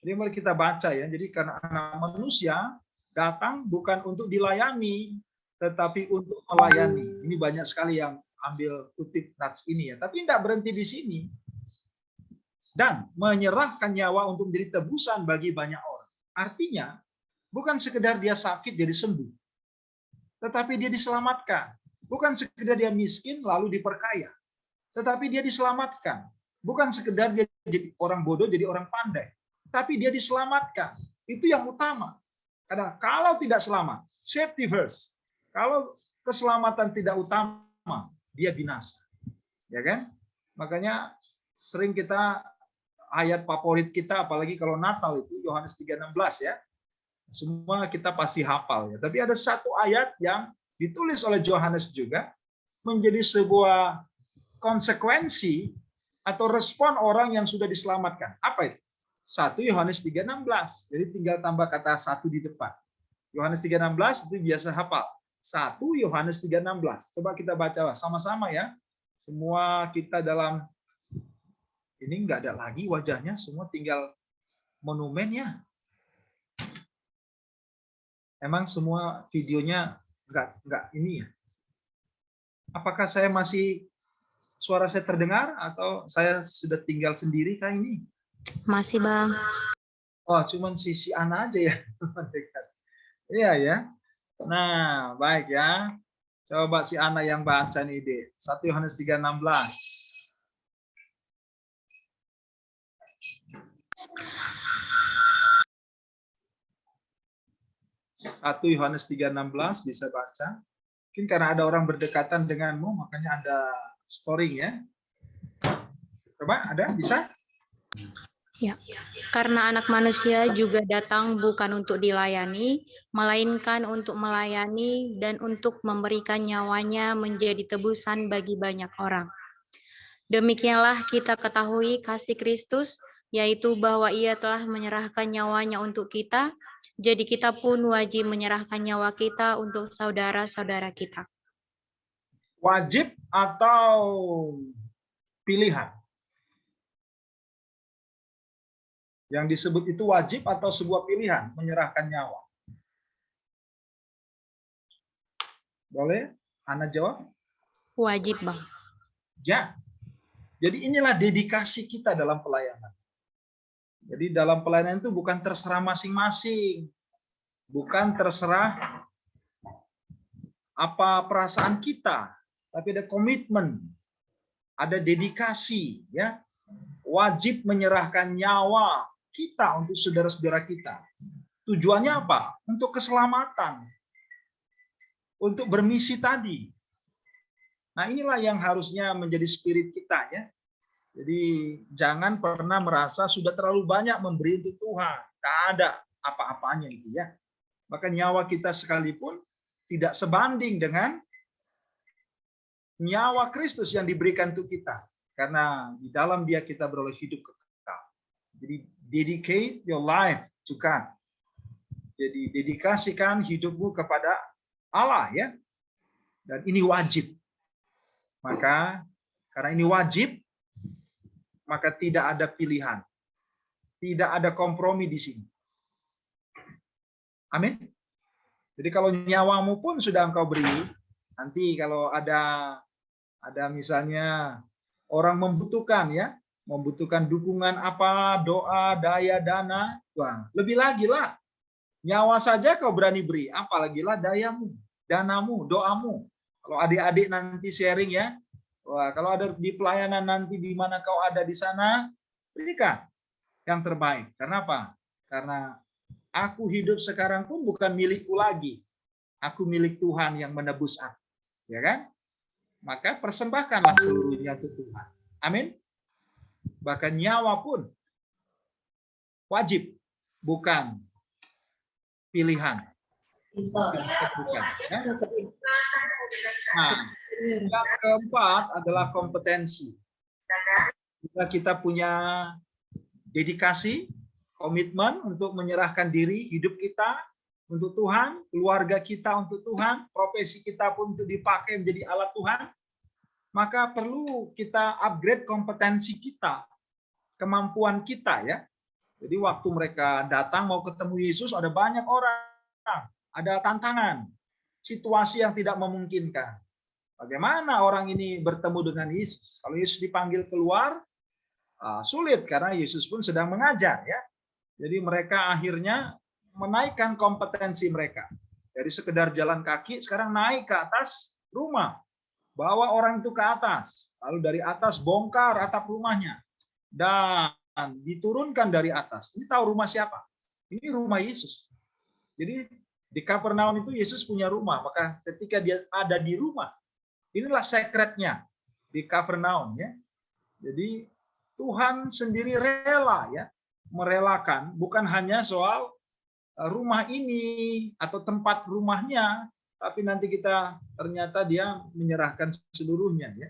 Jadi mari kita baca ya. Jadi karena anak manusia datang bukan untuk dilayani, tetapi untuk melayani. Ini banyak sekali yang ambil kutip nats ini ya. Tapi tidak berhenti di sini. Dan menyerahkan nyawa untuk menjadi tebusan bagi banyak orang. Artinya bukan sekedar dia sakit jadi sembuh. Tetapi dia diselamatkan. Bukan sekedar dia miskin lalu diperkaya. Tetapi dia diselamatkan. Bukan sekedar dia jadi orang bodoh jadi orang pandai. Tapi dia diselamatkan. Itu yang utama. Karena kalau tidak selamat, safety first. Kalau keselamatan tidak utama, dia binasa. Ya kan? Makanya sering kita ayat favorit kita apalagi kalau Natal itu Yohanes 3:16 ya. Semua kita pasti hafal ya. Tapi ada satu ayat yang ditulis oleh Yohanes juga menjadi sebuah konsekuensi atau respon orang yang sudah diselamatkan. Apa itu? 1 Yohanes 3:16. Jadi tinggal tambah kata 1 di depan. Yohanes 3:16 itu biasa hafal. 1 Yohanes 3:16. Coba kita baca sama-sama ya. Semua kita dalam ini nggak ada lagi wajahnya, semua tinggal monumennya. Emang semua videonya nggak ini ya? Apakah saya masih suara saya terdengar atau saya sudah tinggal sendiri kah ini? Masih, Bang. Oh, cuman si Ana aja ya. Iya ya. Nah, baik ya. Coba si Ana yang baca nih, deh. 1 Yohanes 3:16. 1 Yohanes 3:16 bisa baca. Mungkin karena ada orang berdekatan denganmu, makanya ada story ya. Coba ada, bisa? Ya. Karena anak manusia juga datang bukan untuk dilayani, melainkan untuk melayani dan untuk memberikan nyawanya menjadi tebusan bagi banyak orang. Demikianlah kita ketahui kasih Kristus, yaitu bahwa Ia telah menyerahkan nyawanya untuk kita, jadi kita pun wajib menyerahkan nyawa kita untuk saudara-saudara kita. Wajib atau pilihan? Yang disebut itu wajib atau sebuah pilihan, menyerahkan nyawa? Boleh? Hana jawab? Wajib, Bang. Ya. Jadi inilah dedikasi kita dalam pelayanan. Jadi dalam pelayanan itu bukan terserah masing-masing. Bukan terserah apa perasaan kita, tapi ada komitmen, ada dedikasi, ya. Wajib menyerahkan nyawa kita untuk saudara-saudara kita. Tujuannya apa? Untuk keselamatan. Untuk bermisi tadi. Nah, inilah yang harusnya menjadi spirit kita, ya. Jadi jangan pernah merasa sudah terlalu banyak memberi untuk Tuhan. Tidak ada apa-apanya itu, ya. Maka nyawa kita sekalipun tidak sebanding dengan nyawa Kristus yang diberikan untuk kita. Karena di dalam Dia kita beroleh hidup kekal. Jadi dedicate your life to God. Jadi dedikasikan hidupmu kepada Allah, ya. Dan ini wajib. Maka karena ini wajib, maka tidak ada pilihan. Tidak ada kompromi di sini. Amin. Jadi kalau nyawamu pun sudah engkau beri, nanti kalau ada misalnya orang membutuhkan, ya, membutuhkan dukungan apa, doa, daya, dana, wah, lebih lagi lah. Nyawa saja kau berani beri, apalagi lah dayamu, danamu, doamu. Kalau adik-adik nanti sharing, ya, wah, kalau ada di pelayanan nanti di mana kau ada di sana, berikan yang terbaik. Karena apa? Karena aku hidup sekarang pun bukan milikku lagi. Aku milik Tuhan yang menebus aku. Ya kan? Maka persembahkanlah seluruhnya untuk Tuhan. Amin. Bahkan nyawa pun wajib, bukan pilihan. Bukan, ya? Nah, yang keempat adalah kompetensi. Kita punya dedikasi, komitmen untuk menyerahkan diri, hidup kita untuk Tuhan, keluarga kita untuk Tuhan, profesi kita pun untuk dipakai menjadi alat Tuhan, maka perlu kita upgrade kompetensi kita, kemampuan kita, ya. Jadi waktu mereka datang mau ketemu Yesus, ada banyak orang, ada tantangan, situasi yang tidak memungkinkan. Bagaimana orang ini bertemu dengan Yesus? Kalau Yesus dipanggil keluar, sulit karena Yesus pun sedang mengajar, ya. Jadi mereka akhirnya menaikkan kompetensi mereka. Dari sekedar jalan kaki, sekarang naik ke atas rumah. Bawa orang itu ke atas. Lalu dari atas bongkar atap rumahnya. Dan diturunkan dari atas. Ini tahu rumah siapa? Ini rumah Yesus. Jadi di Kapernaum itu Yesus punya rumah. Maka ketika dia ada di rumah, inilah sekretnya di Kapernaum, ya. Jadi Tuhan sendiri rela, ya, merelakan, bukan hanya soal rumah ini atau tempat rumahnya, tapi nanti kita ternyata dia menyerahkan seluruhnya, ya.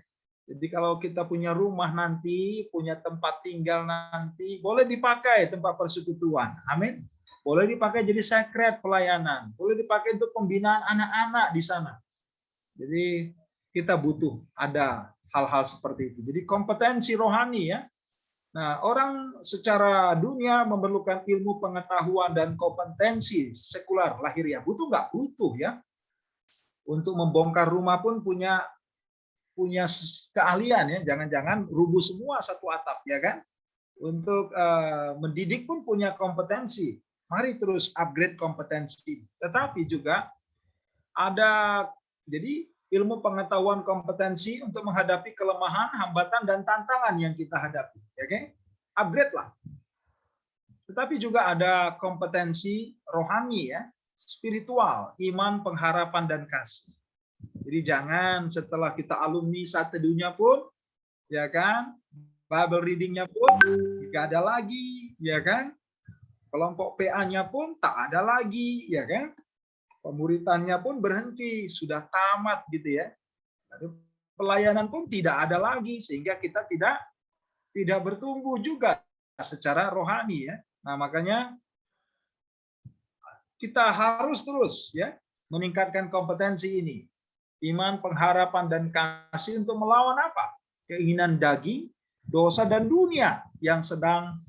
Jadi kalau kita punya rumah nanti, punya tempat tinggal nanti, boleh dipakai tempat persekutuan. Amin. Boleh dipakai jadi sekret pelayanan, boleh dipakai untuk pembinaan anak-anak di sana. Jadi kita butuh ada hal-hal seperti itu. Jadi kompetensi rohani, ya. Nah, orang secara dunia memerlukan ilmu pengetahuan dan kompetensi sekular lahiriah. Butuh nggak? Butuh, ya. Untuk membongkar rumah pun punya keahlian, ya. Jangan-jangan rubuh semua satu atap, ya kan? Untuk mendidik pun punya kompetensi. Mari terus upgrade kompetensi. Tetapi juga ada jadi ilmu pengetahuan kompetensi untuk menghadapi kelemahan, hambatan, dan tantangan yang kita hadapi. Oke? Upgrade lah. Tetapi juga ada kompetensi rohani, ya, spiritual, iman, pengharapan, dan kasih. Jadi jangan setelah kita alumni satu dunia pun, ya kan, Bible reading-nya pun tidak ada lagi, ya kan, kelompok PA-nya pun tak ada lagi, ya kan. Pemuritannya pun berhenti, sudah tamat gitu, ya. Lalu pelayanan pun tidak ada lagi sehingga kita tidak bertumbuh juga secara rohani, ya. Nah, makanya kita harus terus, ya, meningkatkan kompetensi ini. Iman, pengharapan, dan kasih untuk melawan apa? Keinginan daging, dosa, dan dunia yang sedang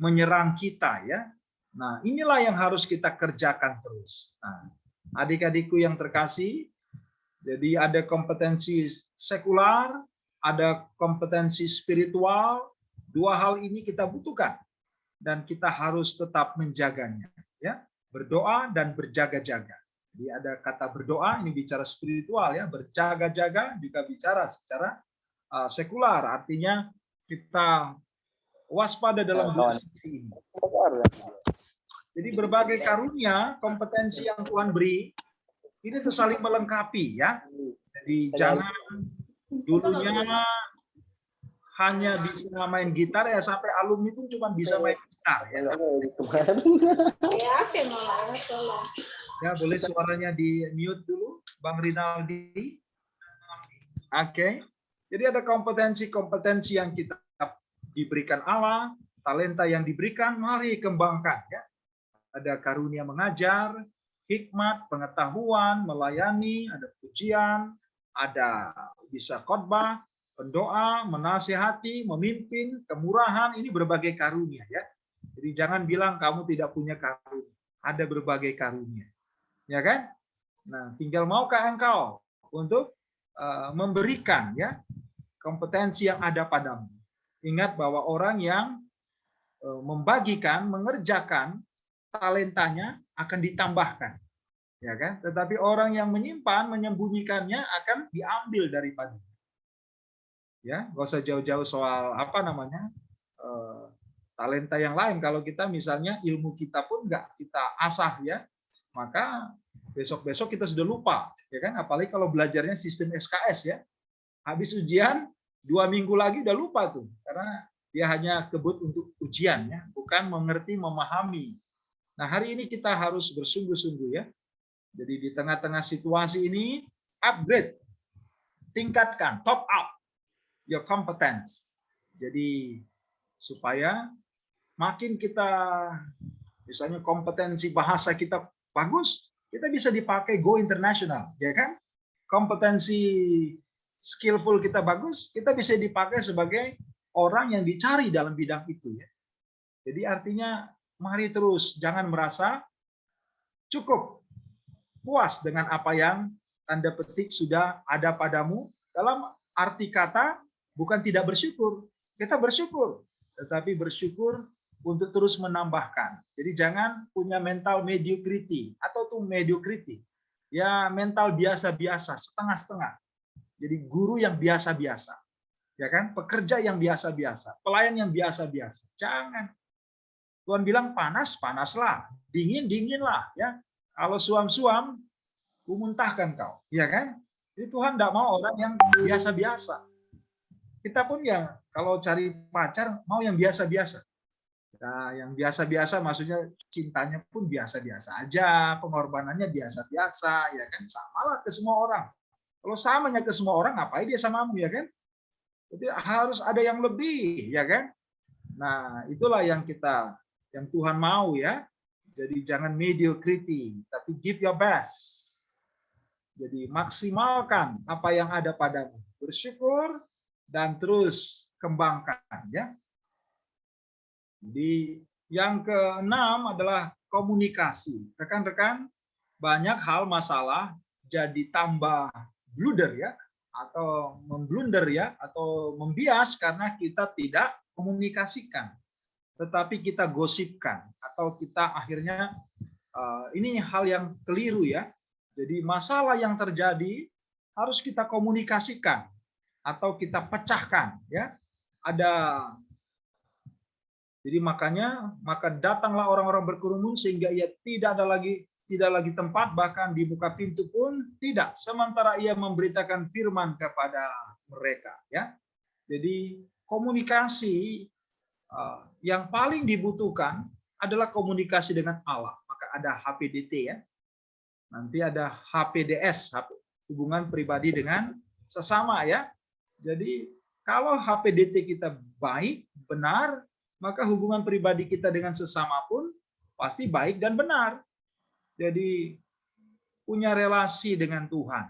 menyerang kita ya. Nah, inilah yang harus kita kerjakan terus. Nah, adik-adikku yang terkasih, jadi ada kompetensi sekular, ada kompetensi spiritual. Dua hal ini kita butuhkan dan kita harus tetap menjaganya ya. Berdoa dan berjaga-jaga. Jadi ada kata berdoa, ini bicara spiritual ya, berjaga-jaga juga bicara secara sekular, artinya kita waspada dalam dua sisi ini. Jadi berbagai karunia, kompetensi yang Tuhan beri, ini tuh saling melengkapi ya. Jadi jangan dulunya hanya bisa main gitar ya, sampai alumni pun cuma bisa main gitar ya. Ya, boleh suaranya di mute dulu, Bang Rinaldi. Oke. Jadi ada kompetensi-kompetensi yang kita diberikan Allah, talenta yang diberikan, mari kembangkan ya. Ada karunia mengajar, hikmat, pengetahuan, melayani, ada pujian, ada bisa khotbah, pendoa, menasihati, memimpin, kemurahan, ini berbagai karunia ya. Jadi jangan bilang kamu tidak punya karunia. Ada berbagai karunia. Ya kan? Nah, tinggal maukah engkau untuk memberikan ya kompetensi yang ada padamu. Ingat bahwa orang yang membagikan, mengerjakan talentanya akan ditambahkan. Ya kan? Tetapi orang yang menyimpan, menyembunyikannya akan diambil daripadanya. Ya, nggak usah jauh-jauh soal talenta yang lain. Kalau kita misalnya ilmu kita pun nggak kita asah ya, maka besok-besok kita sudah lupa, ya kan? Apalagi kalau belajarnya sistem SKS ya, habis ujian 2 minggu lagi udah lupa tuh, karena dia hanya kebut untuk ujian ya, bukan mengerti, memahami. Nah, hari ini kita harus bersungguh-sungguh ya. Jadi di tengah-tengah situasi ini, upgrade, tingkatkan, top up your competence. Jadi supaya makin kita, misalnya kompetensi bahasa kita bagus, kita bisa dipakai go international, ya kan? Kompetensi skillful kita bagus, kita bisa dipakai sebagai orang yang dicari dalam bidang itu ya. Jadi artinya mari terus, jangan merasa cukup puas dengan apa yang tanda petik sudah ada padamu. Dalam arti kata bukan tidak bersyukur, kita bersyukur, tetapi bersyukur untuk terus menambahkan. Jadi jangan punya mental mediocrity atau tuh mediocrity. Ya mental biasa-biasa, setengah-setengah. Jadi guru yang biasa-biasa. Ya kan? Pekerja yang biasa-biasa, pelayan yang biasa-biasa. Jangan. Tuhan bilang panas, panaslah, dingin, dinginlah ya. Kalau suam-suam, kumuntahkan kau, ya kan? Jadi Tuhan tidak mau orang yang biasa-biasa. Kita pun yang kalau cari pacar mau yang biasa-biasa. Nah, yang biasa-biasa maksudnya cintanya pun biasa-biasa aja, pengorbanannya biasa-biasa, ya kan? Samalah ke semua orang. Kalau samanya ke semua orang, ngapain dia samamu, ya kan? Jadi harus ada yang lebih, ya kan? Nah, itulah yang Tuhan mau ya. Jadi jangan mediocrity, tapi give your best. Jadi maksimalkan apa yang ada padamu. Bersyukur dan terus kembangkan ya. Jadi yang keenam adalah komunikasi. Rekan-rekan, banyak hal masalah jadi tambah blunder ya, atau memblunder ya, atau membias karena kita tidak komunikasikan, tetapi kita gosipkan, atau kita akhirnya ini hal yang keliru ya. Jadi masalah yang terjadi harus kita komunikasikan atau kita pecahkan ya. Jadi maka datanglah orang-orang berkerumun sehingga ia tidak lagi tempat, bahkan di muka pintu pun tidak, sementara ia memberitakan firman kepada mereka ya. Jadi komunikasi yang paling dibutuhkan adalah komunikasi dengan Allah. Maka ada HPDT ya. Nanti ada HPDS, hubungan pribadi dengan sesama ya. Jadi kalau HPDT kita baik, benar, maka hubungan pribadi kita dengan sesama pun pasti baik dan benar. Jadi punya relasi dengan Tuhan.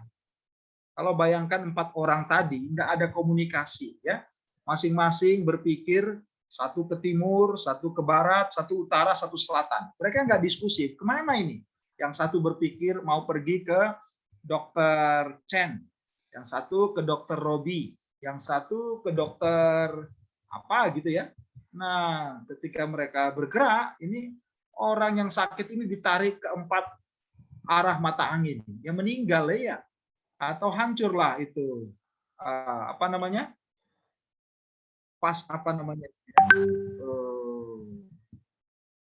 Kalau bayangkan 4 orang tadi, nggak ada komunikasi ya. Masing-masing berpikir Satu ke timur, satu ke barat, satu utara, satu selatan. Mereka nggak diskusi, kemana ini? Yang satu berpikir mau pergi ke dokter Chen, yang satu ke dokter Robi, yang satu ke dokter apa gitu ya. Nah, ketika mereka bergerak, ini orang yang sakit ini ditarik ke 4 arah mata angin. Yang meninggal ya, atau hancurlah itu apa namanya? Pas apa namanya?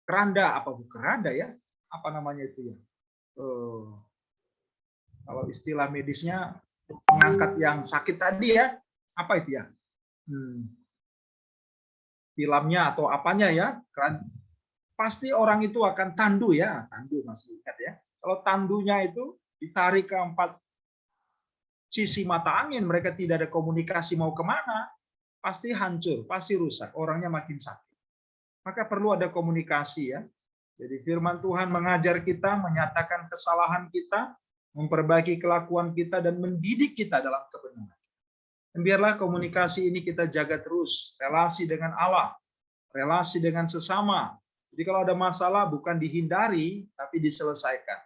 Keranda apa bu? Keranda ya? Apa namanya itu ya? Kalau istilah medisnya mengangkat yang sakit tadi ya, apa itu ya? Filmnya atau apanya ya? Pasti orang itu akan tandu ya, tandu masih ingat ya. Kalau tandunya itu ditarik ke 4 sisi mata angin, mereka tidak ada komunikasi mau kemana, pasti hancur, pasti rusak, orangnya makin sakit. Maka perlu ada komunikasi ya. Jadi firman Tuhan mengajar kita, menyatakan kesalahan kita, memperbaiki kelakuan kita, dan mendidik kita dalam kebenaran. Dan biarlah komunikasi ini kita jaga terus, relasi dengan Allah, relasi dengan sesama. Jadi kalau ada masalah bukan dihindari, tapi diselesaikan.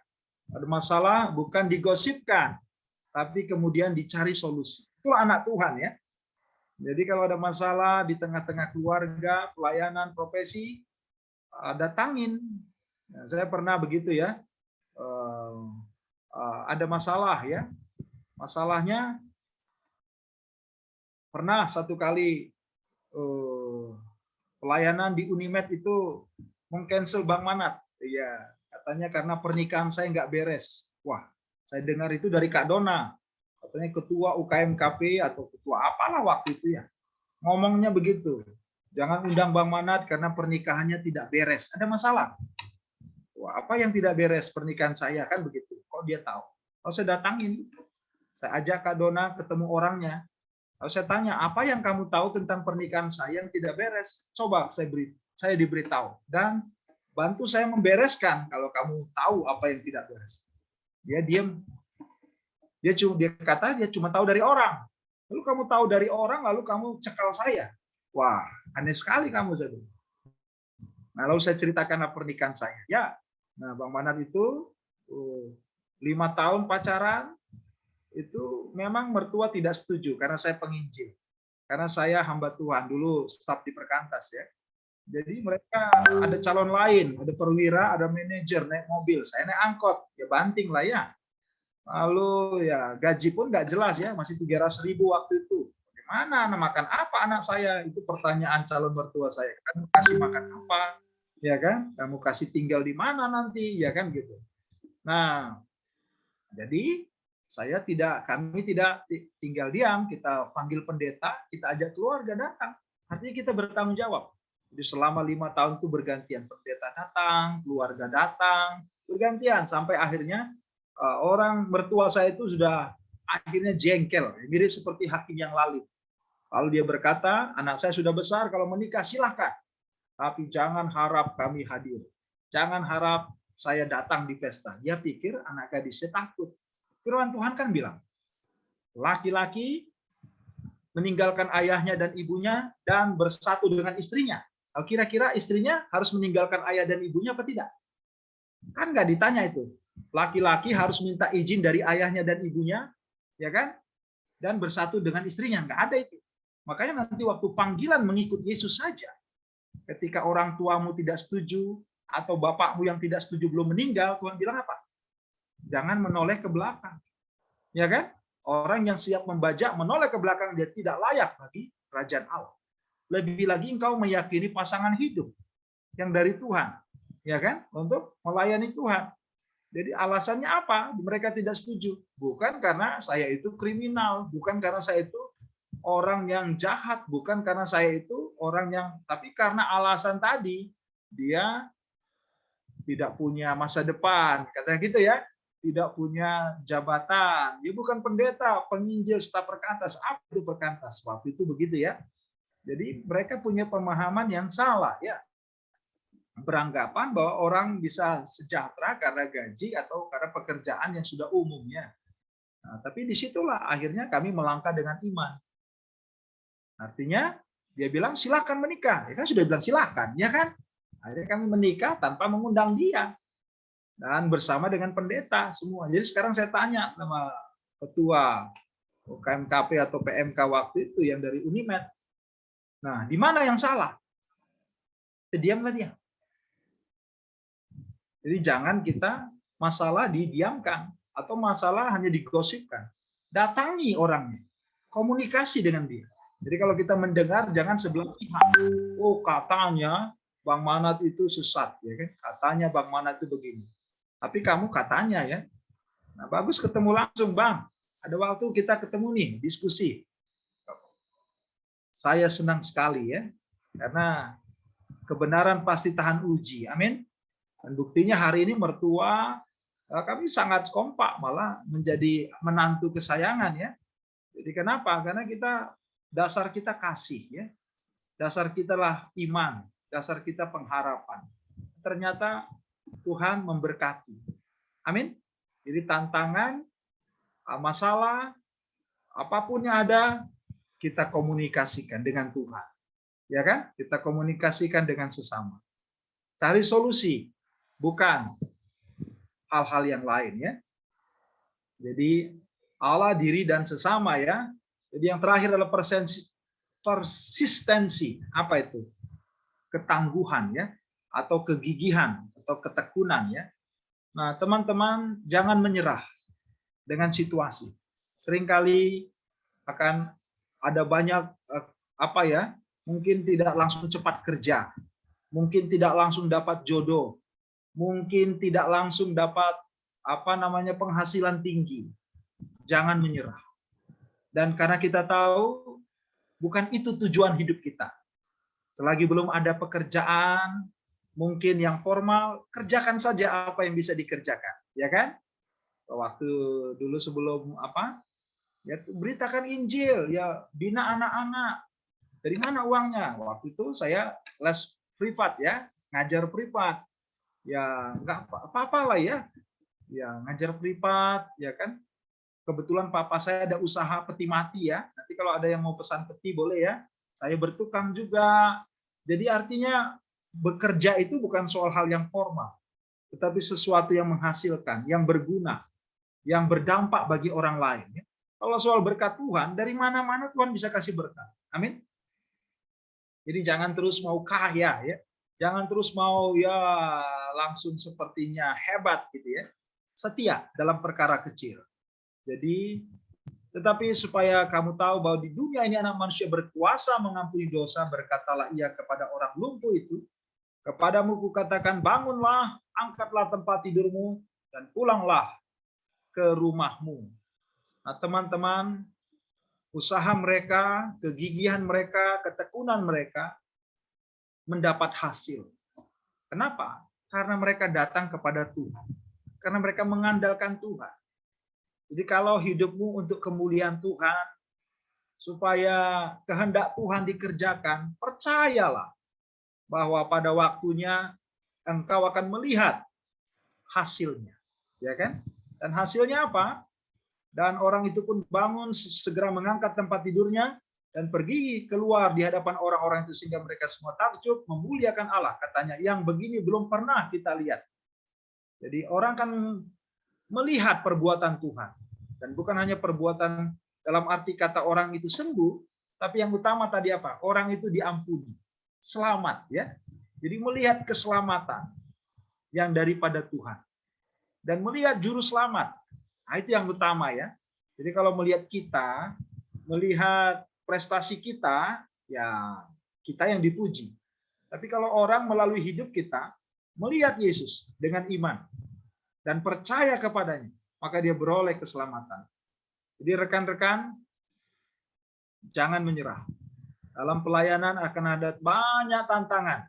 Ada masalah bukan digosipkan, tapi kemudian dicari solusi. Itulah anak Tuhan ya. Jadi kalau ada masalah di tengah-tengah keluarga, pelayanan, profesi, datangin. Nah, saya pernah begitu ya, ada masalah ya. Masalahnya pernah satu kali pelayanan di Unimed itu meng-cancel Bang Manat. Iya, katanya karena pernikahan saya nggak beres. Wah, saya dengar itu dari Kak Dona. Katanya ketua UKMKP atau ketua apalah waktu itu ya. Ngomongnya begitu. Jangan undang Bang Manat karena pernikahannya tidak beres. Ada masalah. Wah, apa yang tidak beres pernikahan saya kan begitu. Kok dia tahu? Kalau saya datangin, saya ajak Kak Dona ketemu orangnya. Kalau saya tanya, apa yang kamu tahu tentang pernikahan saya yang tidak beres? Coba saya diberitahu dan bantu saya membereskan kalau kamu tahu apa yang tidak beres. Dia diam. Dia cuma tahu dari orang. Lalu kamu tahu dari orang, lalu kamu cekal saya. Wah, aneh sekali kamu, saya. Nah, lalu saya ceritakan pernikahan saya. Ya, nah Bang Manat itu 5 tahun pacaran, itu memang mertua tidak setuju karena saya penginjil. Karena saya hamba Tuhan, dulu staf di Perkantas ya. Jadi mereka ada calon lain, ada perwira, ada manajer naik mobil, saya naik angkot, ya banting lah ya. Lalu ya gaji pun nggak jelas ya, masih 300.000 waktu itu. Bagaimana makan apa anak saya? Itu pertanyaan calon mertua saya. Kamu kasih makan apa? Ya kan? Kamu kasih tinggal di mana nanti? Ya kan gitu. Nah, jadi kami tidak tinggal diam, kita panggil pendeta, kita ajak keluarga datang. Artinya kita bertanggung jawab. Jadi selama 5 tahun itu bergantian, pendeta datang, keluarga datang, bergantian sampai akhirnya orang mertua saya itu sudah akhirnya jengkel, mirip seperti hakim yang lalim. Lalu dia berkata, anak saya sudah besar, kalau menikah silahkan. Tapi jangan harap kami hadir. Jangan harap saya datang di pesta. Dia pikir anak gadisnya takut. Firman Tuhan kan bilang, laki-laki meninggalkan ayahnya dan ibunya dan bersatu dengan istrinya. Kira-kira istrinya harus meninggalkan ayah dan ibunya apa tidak? Kan nggak ditanya itu. Laki-laki harus minta izin dari ayahnya dan ibunya, ya kan? Dan bersatu dengan istrinya, nggak ada itu. Makanya nanti waktu panggilan mengikut Yesus saja, ketika orang tuamu tidak setuju atau bapakmu yang tidak setuju belum meninggal, Tuhan bilang apa? Jangan menoleh ke belakang, ya kan? Orang yang siap membajak menoleh ke belakang, dia tidak layak bagi kerajaan Allah. Lebih lagi engkau meyakini pasangan hidup yang dari Tuhan, ya kan? Untuk melayani Tuhan. Jadi alasannya apa? Mereka tidak setuju. Bukan karena saya itu kriminal, bukan karena saya itu orang yang jahat, bukan karena saya itu orang yang, tapi karena alasan tadi, dia tidak punya masa depan, katanya gitu ya, tidak punya jabatan, dia bukan pendeta, penginjil, staf Perkantas. Apa itu Perkantas? Waktu itu begitu ya. Jadi mereka punya pemahaman yang salah ya. Beranggapan bahwa orang bisa sejahtera karena gaji atau karena pekerjaan yang sudah umumnya. Nah, tapi disitulah akhirnya kami melangkah dengan iman. Artinya Dia bilang silakan menikah. Ya kan sudah bilang silakan, ya kan? Akhirnya kami menikah tanpa mengundang dia. Dan bersama dengan pendeta semua. Jadi sekarang saya tanya sama ketua KMKP atau PMK waktu itu yang dari Unimed. Nah, di mana yang salah? Diamlah dia. Jadi jangan kita masalah didiamkan atau masalah hanya digosipkan. Datangi orangnya, komunikasi dengan dia. Jadi kalau kita mendengar jangan sebelah pihak. Oh, katanya Bang Manat itu sesat, ya kan? Katanya Bang Manat itu begini. Tapi kamu katanya ya. Nah, bagus ketemu langsung, Bang. Ada waktu kita ketemu nih, diskusi. Saya senang sekali ya, karena kebenaran pasti tahan uji. Amin. Dan buktinya hari ini mertua kami sangat kompak, malah menjadi menantu kesayangan ya. Jadi kenapa? Karena dasar kita kasih ya. Dasar kita lah iman, dasar kita pengharapan. Ternyata Tuhan memberkati. Amin. Jadi tantangan, masalah, apapun yang ada, kita komunikasikan dengan Tuhan. Ya kan? Kita komunikasikan dengan sesama. Cari solusi, bukan hal-hal yang lain ya. Jadi Allah, diri dan sesama ya. Jadi yang terakhir adalah persistensi. Apa itu? Ketangguhan ya, atau kegigihan atau ketekunan ya. Nah, teman-teman jangan menyerah dengan situasi. Seringkali akan ada banyak mungkin tidak langsung cepat kerja, mungkin tidak langsung dapat jodoh, mungkin tidak langsung dapat penghasilan tinggi. Jangan menyerah. Dan karena kita tahu bukan itu tujuan hidup kita. Selagi belum ada pekerjaan, mungkin yang formal, kerjakan saja apa yang bisa dikerjakan, ya kan? Waktu dulu sebelum ya beritakan Injil, ya bina anak-anak. Dari mana uangnya? Waktu itu saya les privat ya, ngajar privat. Ya nggak apa-apa lah ya. Ya ngajar privat, ya kan? Kebetulan papa saya ada usaha peti mati ya. Nanti kalau ada yang mau pesan peti boleh ya. Saya bertukang juga. Jadi artinya bekerja itu bukan soal hal yang formal, tetapi sesuatu yang menghasilkan, yang berguna, yang berdampak bagi orang lain. Kalau soal berkat Tuhan, dari mana-mana Tuhan bisa kasih berkat. Amin. Jadi jangan terus mau kaya ya, jangan terus mau ya langsung sepertinya hebat gitu ya. Setia dalam perkara kecil. Jadi tetapi supaya kamu tahu bahwa di dunia ini anak manusia berkuasa mengampuni dosa, berkatalah ia kepada orang lumpuh itu, kepadamu kukatakan bangunlah, angkatlah tempat tidurmu, dan pulanglah ke rumahmu. Nah teman-teman, usaha mereka, kegigihan mereka, ketekunan mereka mendapat hasil. Kenapa? Karena mereka datang kepada Tuhan. Karena mereka mengandalkan Tuhan. Jadi kalau hidupmu untuk kemuliaan Tuhan, supaya kehendak Tuhan dikerjakan, percayalah bahwa pada waktunya engkau akan melihat hasilnya. Ya kan? Dan hasilnya apa? Dan orang itu pun bangun, segera mengangkat tempat tidurnya, dan pergi keluar di hadapan orang-orang itu sehingga mereka semua takjub, memuliakan Allah. Katanya, yang begini belum pernah kita lihat. Jadi orang kan melihat perbuatan Tuhan. Dan bukan hanya perbuatan dalam arti kata orang itu sembuh, tapi yang utama tadi apa? Orang itu diampuni. Selamat ya. Jadi melihat keselamatan yang daripada Tuhan. Dan melihat juru selamat. Nah, itu yang utama ya. Jadi kalau melihat kita, melihat prestasi kita, ya kita yang dipuji. Tapi kalau orang melalui hidup kita, melihat Yesus dengan iman dan percaya kepadanya, maka dia beroleh keselamatan. Jadi rekan-rekan, jangan menyerah. Dalam pelayanan akan ada banyak tantangan.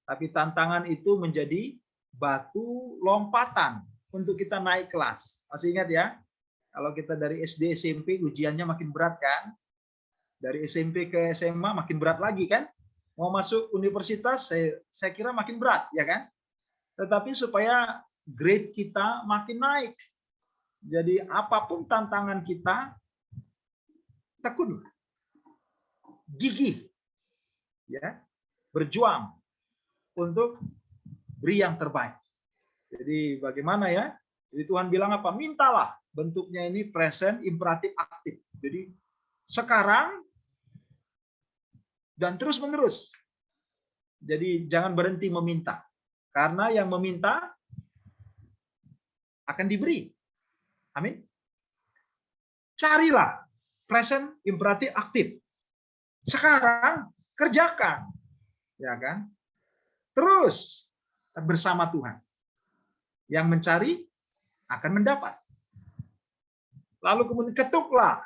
Tapi tantangan itu menjadi batu lompatan untuk kita naik kelas. Masih ingat ya? Kalau kita dari SD, SMP, ujiannya makin berat kan? Dari SMP ke SMA makin berat lagi kan? Mau masuk universitas, saya kira makin berat, ya kan? Tetapi supaya grade kita makin naik. Jadi apapun tantangan kita, tekun, gigih, ya, berjuang untuk beri yang terbaik. Jadi bagaimana ya? Jadi Tuhan bilang apa? Mintalah. Bentuknya ini present imperatif aktif. Jadi sekarang dan terus-menerus. Jadi jangan berhenti meminta. Karena yang meminta akan diberi. Amin. Carilah present imperatif aktif. Sekarang kerjakan. Ya kan? Terus bersama Tuhan. Yang mencari akan mendapat. Lalu kemudian ketuklah.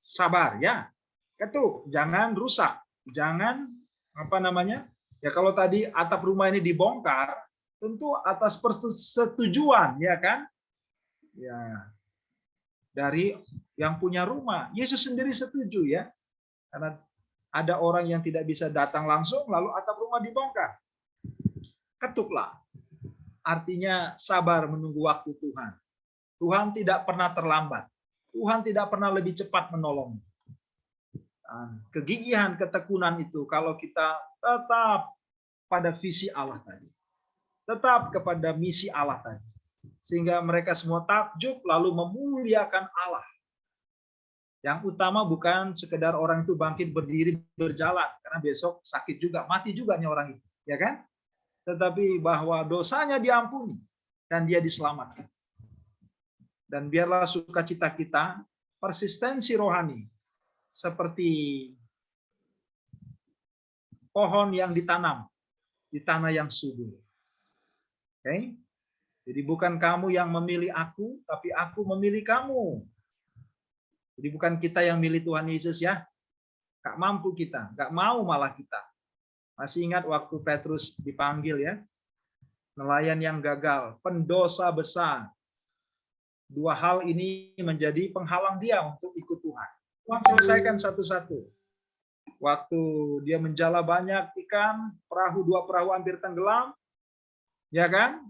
Sabar ya. Ketuk, jangan rusak. Jangan apa namanya? Ya kalau tadi atap rumah ini dibongkar, tentu atas persetujuan ya kan? Ya. Dari yang punya rumah. Yesus sendiri setuju ya. Karena ada orang yang tidak bisa datang langsung lalu atap rumah dibongkar. Ketuklah. Artinya sabar menunggu waktu Tuhan. Tuhan tidak pernah terlambat. Tuhan tidak pernah lebih cepat menolong. Kegigihan, ketekunan itu kalau kita tetap pada visi Allah tadi. Tetap kepada misi Allah tadi. Sehingga mereka semua takjub lalu memuliakan Allah. Yang utama bukan sekedar orang itu bangkit berdiri berjalan. Karena besok sakit juga, mati juga nih orang itu. Ya kan? Tetapi bahwa dosanya diampuni dan dia diselamatkan. Dan biarlah sukacita kita, persistensi rohani, seperti pohon yang ditanam di tanah yang subur. Oke? Jadi bukan kamu yang memilih aku, tapi aku memilih kamu. Jadi bukan kita yang milih Tuhan Yesus ya. Gak mampu kita, gak mau malah kita. Masih ingat waktu Petrus dipanggil ya? Nelayan yang gagal, pendosa besar. Dua hal ini menjadi penghalang dia untuk ikut Tuhan. Tuhan selesaikan satu-satu. Waktu dia menjala banyak ikan, dua perahu hampir tenggelam, ya kan?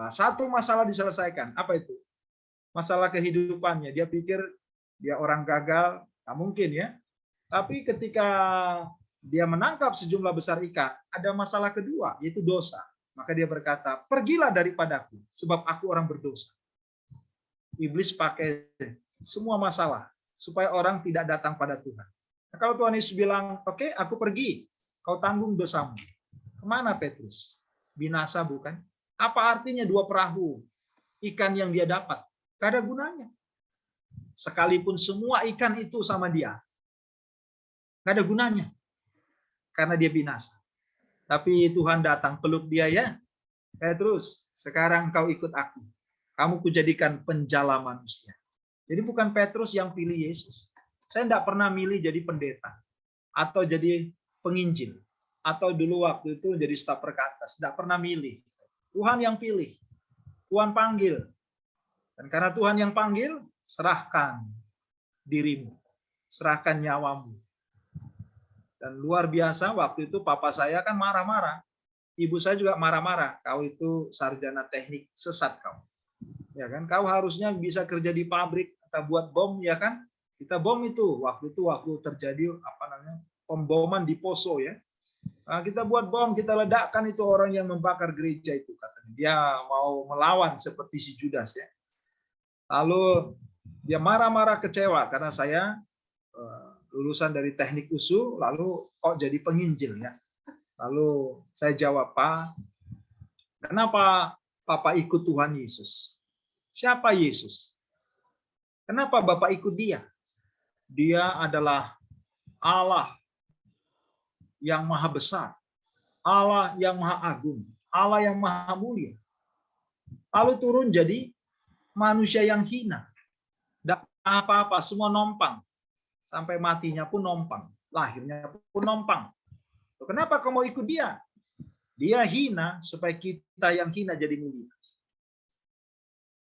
Satu masalah diselesaikan. Apa itu? Masalah kehidupannya. Dia pikir dia orang gagal, nggak mungkin ya. Tapi ketika dia menangkap sejumlah besar ikan, ada masalah kedua, yaitu dosa. Maka dia berkata, pergilah daripadaku, sebab aku orang berdosa. Iblis pakai semua masalah supaya orang tidak datang pada Tuhan. Nah, kalau Tuhan Yesus bilang, oke, aku pergi, kau tanggung dosamu. Kemana Petrus? Binasa bukan? Apa artinya dua perahu ikan yang dia dapat? Gak ada gunanya. Sekalipun semua ikan itu sama dia, gak ada gunanya. Karena dia binasa. Tapi Tuhan datang peluk dia ya. Petrus, sekarang kau ikut aku. Kamu kujadikan penjala manusia. Jadi bukan Petrus yang pilih Yesus. Saya tidak pernah milih jadi pendeta. Atau jadi penginjil. Atau dulu waktu itu jadi staf perkantas. Tidak pernah milih. Tuhan yang pilih. Tuhan panggil. Dan karena Tuhan yang panggil, serahkan dirimu. Serahkan nyawamu. Dan luar biasa waktu itu papa saya kan marah-marah. Ibu saya juga marah-marah. Kau itu sarjana teknik, sesat kau. Ya kan, kau harusnya bisa kerja di pabrik, kita buat bom ya kan? Kita bom itu waktu terjadi pemboman di Poso ya. Nah, kita buat bom, kita ledakkan itu orang yang membakar gereja itu katanya. Dia mau melawan seperti si Judas ya. Lalu dia marah-marah kecewa karena saya lulusan dari teknik USU, lalu kok jadi penginjil ya. Lalu saya jawab, Pak, kenapa Papa ikut Tuhan Yesus? Siapa Yesus? Kenapa Bapak ikut dia? Dia adalah Allah yang maha besar, Allah yang maha agung, Allah yang maha mulia. Lalu turun jadi manusia yang hina. Tidak apa-apa, semua nompang. Sampai matinya pun nompang, lahirnya pun nompang. Kenapa kau mau ikut dia? Dia hina supaya kita yang hina jadi mulia.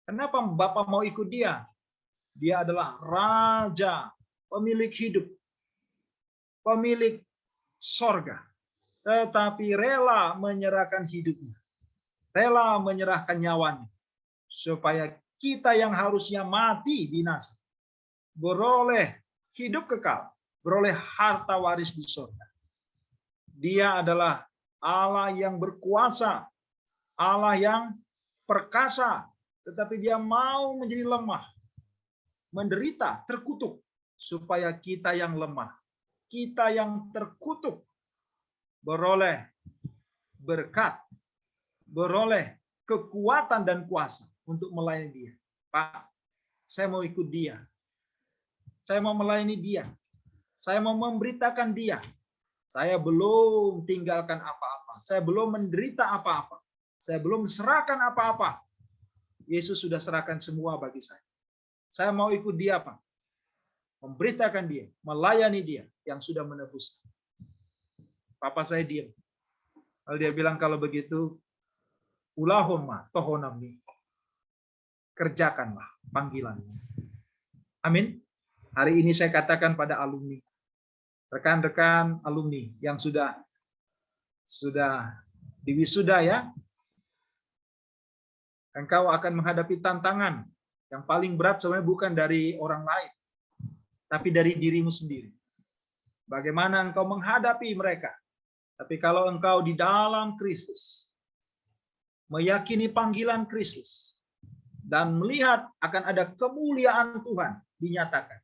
Kenapa Bapak mau ikut dia? Dia adalah raja, pemilik hidup, pemilik sorga. Tetapi rela menyerahkan hidupnya. Rela menyerahkan nyawanya. Supaya kita yang harusnya mati binasa. Beroleh hidup kekal. beroleh harta waris di surga. Dia adalah Allah yang berkuasa, Allah yang perkasa, tetapi dia mau menjadi lemah, menderita, terkutuk, supaya kita yang lemah, kita yang terkutuk, beroleh berkat, beroleh kekuatan dan kuasa untuk melayani dia. Pak, saya mau ikut dia. Saya mau melayani dia. Saya mau memberitakan dia. Saya belum tinggalkan apa-apa. Saya belum menderita apa-apa. Saya belum serahkan apa-apa. Yesus sudah serahkan semua bagi saya. Saya mau ikut dia, Pak. Memberitakan dia, melayani dia yang sudah menebus. Papa saya diam. Lalu dia bilang, kalau begitu, Ulahumma tohonami. Kerjakanlah panggilanmu. Amin. Hari ini saya katakan pada alumni, rekan-rekan alumni yang sudah diwisuda ya, engkau akan menghadapi tantangan yang paling berat sebenarnya bukan dari orang lain, tapi dari dirimu sendiri. Bagaimana engkau menghadapi mereka? Tapi kalau engkau di dalam Kristus, meyakini panggilan Kristus, dan melihat akan ada kemuliaan Tuhan dinyatakan,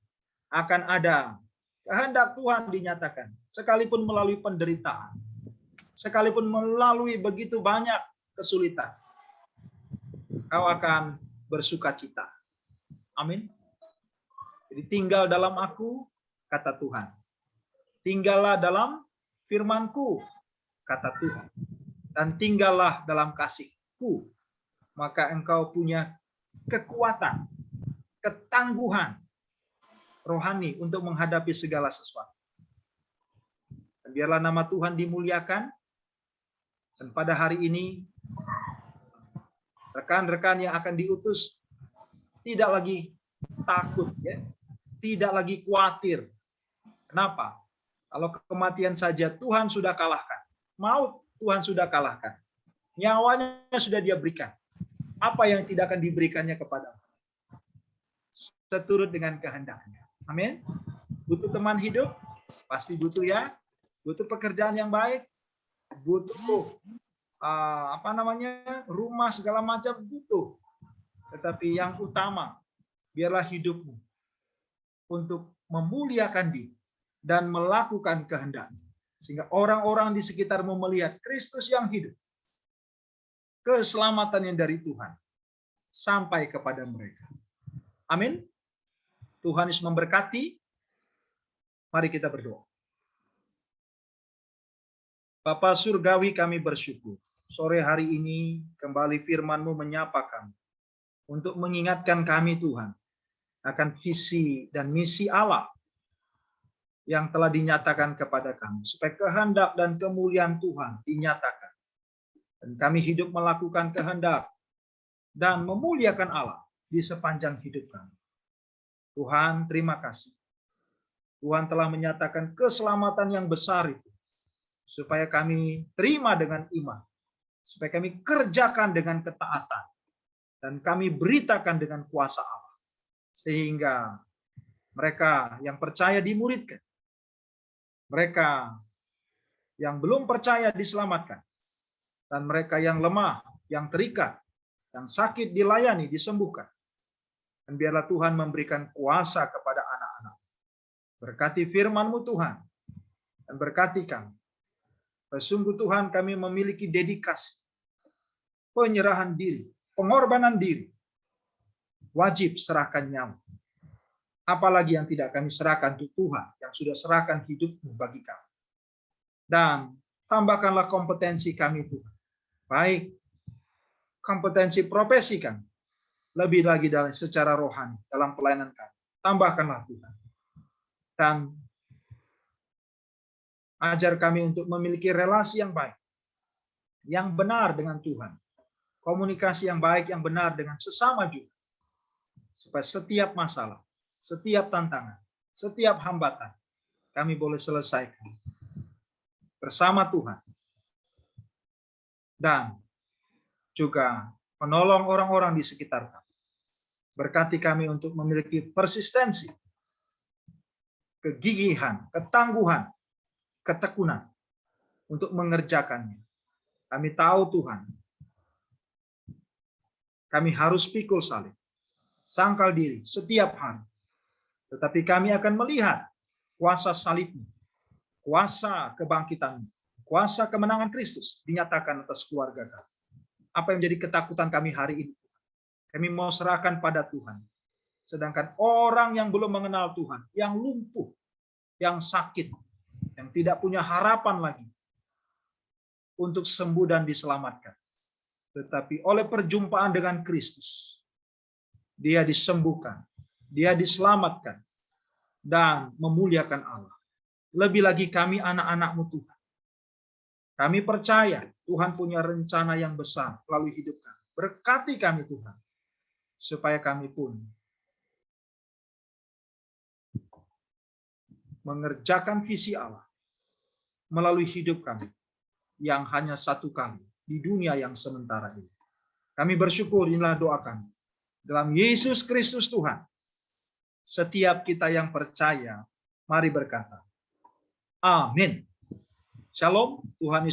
akan ada kehendak Tuhan dinyatakan, sekalipun melalui penderitaan, sekalipun melalui begitu banyak kesulitan, kau akan bersukacita. Amin. Jadi tinggal dalam aku, kata Tuhan. Tinggallah dalam firman-Ku, kata Tuhan. Dan tinggallah dalam kasih-Ku. Maka engkau punya kekuatan, ketangguhan rohani untuk menghadapi segala sesuatu. Dan biarlah nama Tuhan dimuliakan. Dan pada hari ini, rekan-rekan yang akan diutus tidak lagi takut, ya, tidak lagi khawatir. Kenapa? Kalau kematian saja Tuhan sudah kalahkan, maut Tuhan sudah kalahkan, nyawanya sudah dia berikan. Apa yang tidak akan diberikannya kepadamu? Seturut dengan kehendaknya. Amin. Butuh teman hidup? Pasti butuh ya. Butuh pekerjaan yang baik? Butuh rumah segala macam, butuh. Tetapi yang utama, biarlah hidupmu untuk memuliakan Dia dan melakukan kehendaknya, sehingga orang-orang di sekitarmu melihat Kristus yang hidup, keselamatan yang dari Tuhan sampai kepada mereka. Amin. Tuhan Yesus memberkati. Mari kita berdoa. Bapa surgawi, kami bersyukur. Sore hari ini kembali firman-Mu menyapa kami untuk mengingatkan kami, Tuhan, akan visi dan misi Allah yang telah dinyatakan kepada kami, supaya kehendak dan kemuliaan Tuhan dinyatakan. Dan kami hidup melakukan kehendak dan memuliakan Allah di sepanjang hidup kami. Tuhan, terima kasih. Tuhan telah menyatakan keselamatan yang besar itu, supaya kami terima dengan iman, supaya kami kerjakan dengan ketaatan, dan kami beritakan dengan kuasa Allah, sehingga mereka yang percaya dimuridkan, mereka yang belum percaya diselamatkan, dan mereka yang lemah, yang terikat, yang sakit dilayani, disembuhkan. Dan biarlah Tuhan memberikan kuasa kepada anak-anak. Berkati firman-Mu Tuhan, dan berkati kami. Sungguh Tuhan, kami memiliki dedikasi, penyerahan diri, pengorbanan diri. Wajib serahkan nyawa. Apalagi yang tidak kami serahkan untuk Tuhan, yang sudah serahkan hidup-Mu bagi kami. Dan tambahkanlah kompetensi kami, Tuhan. Baik kompetensi profesi kami, lebih lagi dari secara rohani dalam pelayanan kami. Tambahkanlah Tuhan. Dan ajar kami untuk memiliki relasi yang baik, yang benar dengan Tuhan. Komunikasi yang baik, yang benar dengan sesama juga. Supaya setiap masalah, setiap tantangan, setiap hambatan, kami boleh selesaikan bersama Tuhan. Dan juga menolong orang-orang di sekitar kami. Berkati kami untuk memiliki persistensi kegigihan, ketangguhan, ketekunan untuk mengerjakannya. Kami tahu Tuhan, kami harus pikul salib, sangkal diri setiap hari. Tetapi kami akan melihat kuasa salib-Mu, kuasa kebangkitan-Mu, kuasa kemenangan Kristus dinyatakan atas keluarga kami. Apa yang menjadi ketakutan kami hari ini? Kami mau serahkan pada Tuhan. Sedangkan orang yang belum mengenal Tuhan, yang lumpuh, yang sakit, yang tidak punya harapan lagi untuk sembuh dan diselamatkan. Tetapi oleh perjumpaan dengan Kristus, dia disembuhkan, dia diselamatkan, dan memuliakan Allah. Lebih lagi kami anak-anak-Mu Tuhan. Kami percaya Tuhan punya rencana yang besar melalui hidup kami. Berkati kami Tuhan, supaya kami pun mengerjakan visi Allah melalui hidup kami yang hanya satu kali di dunia yang sementara ini. Kami bersyukur, inilah doa kami. Dalam Yesus Kristus Tuhan, setiap kita yang percaya, mari berkata, amin. Shalom, Tuhan Yesus.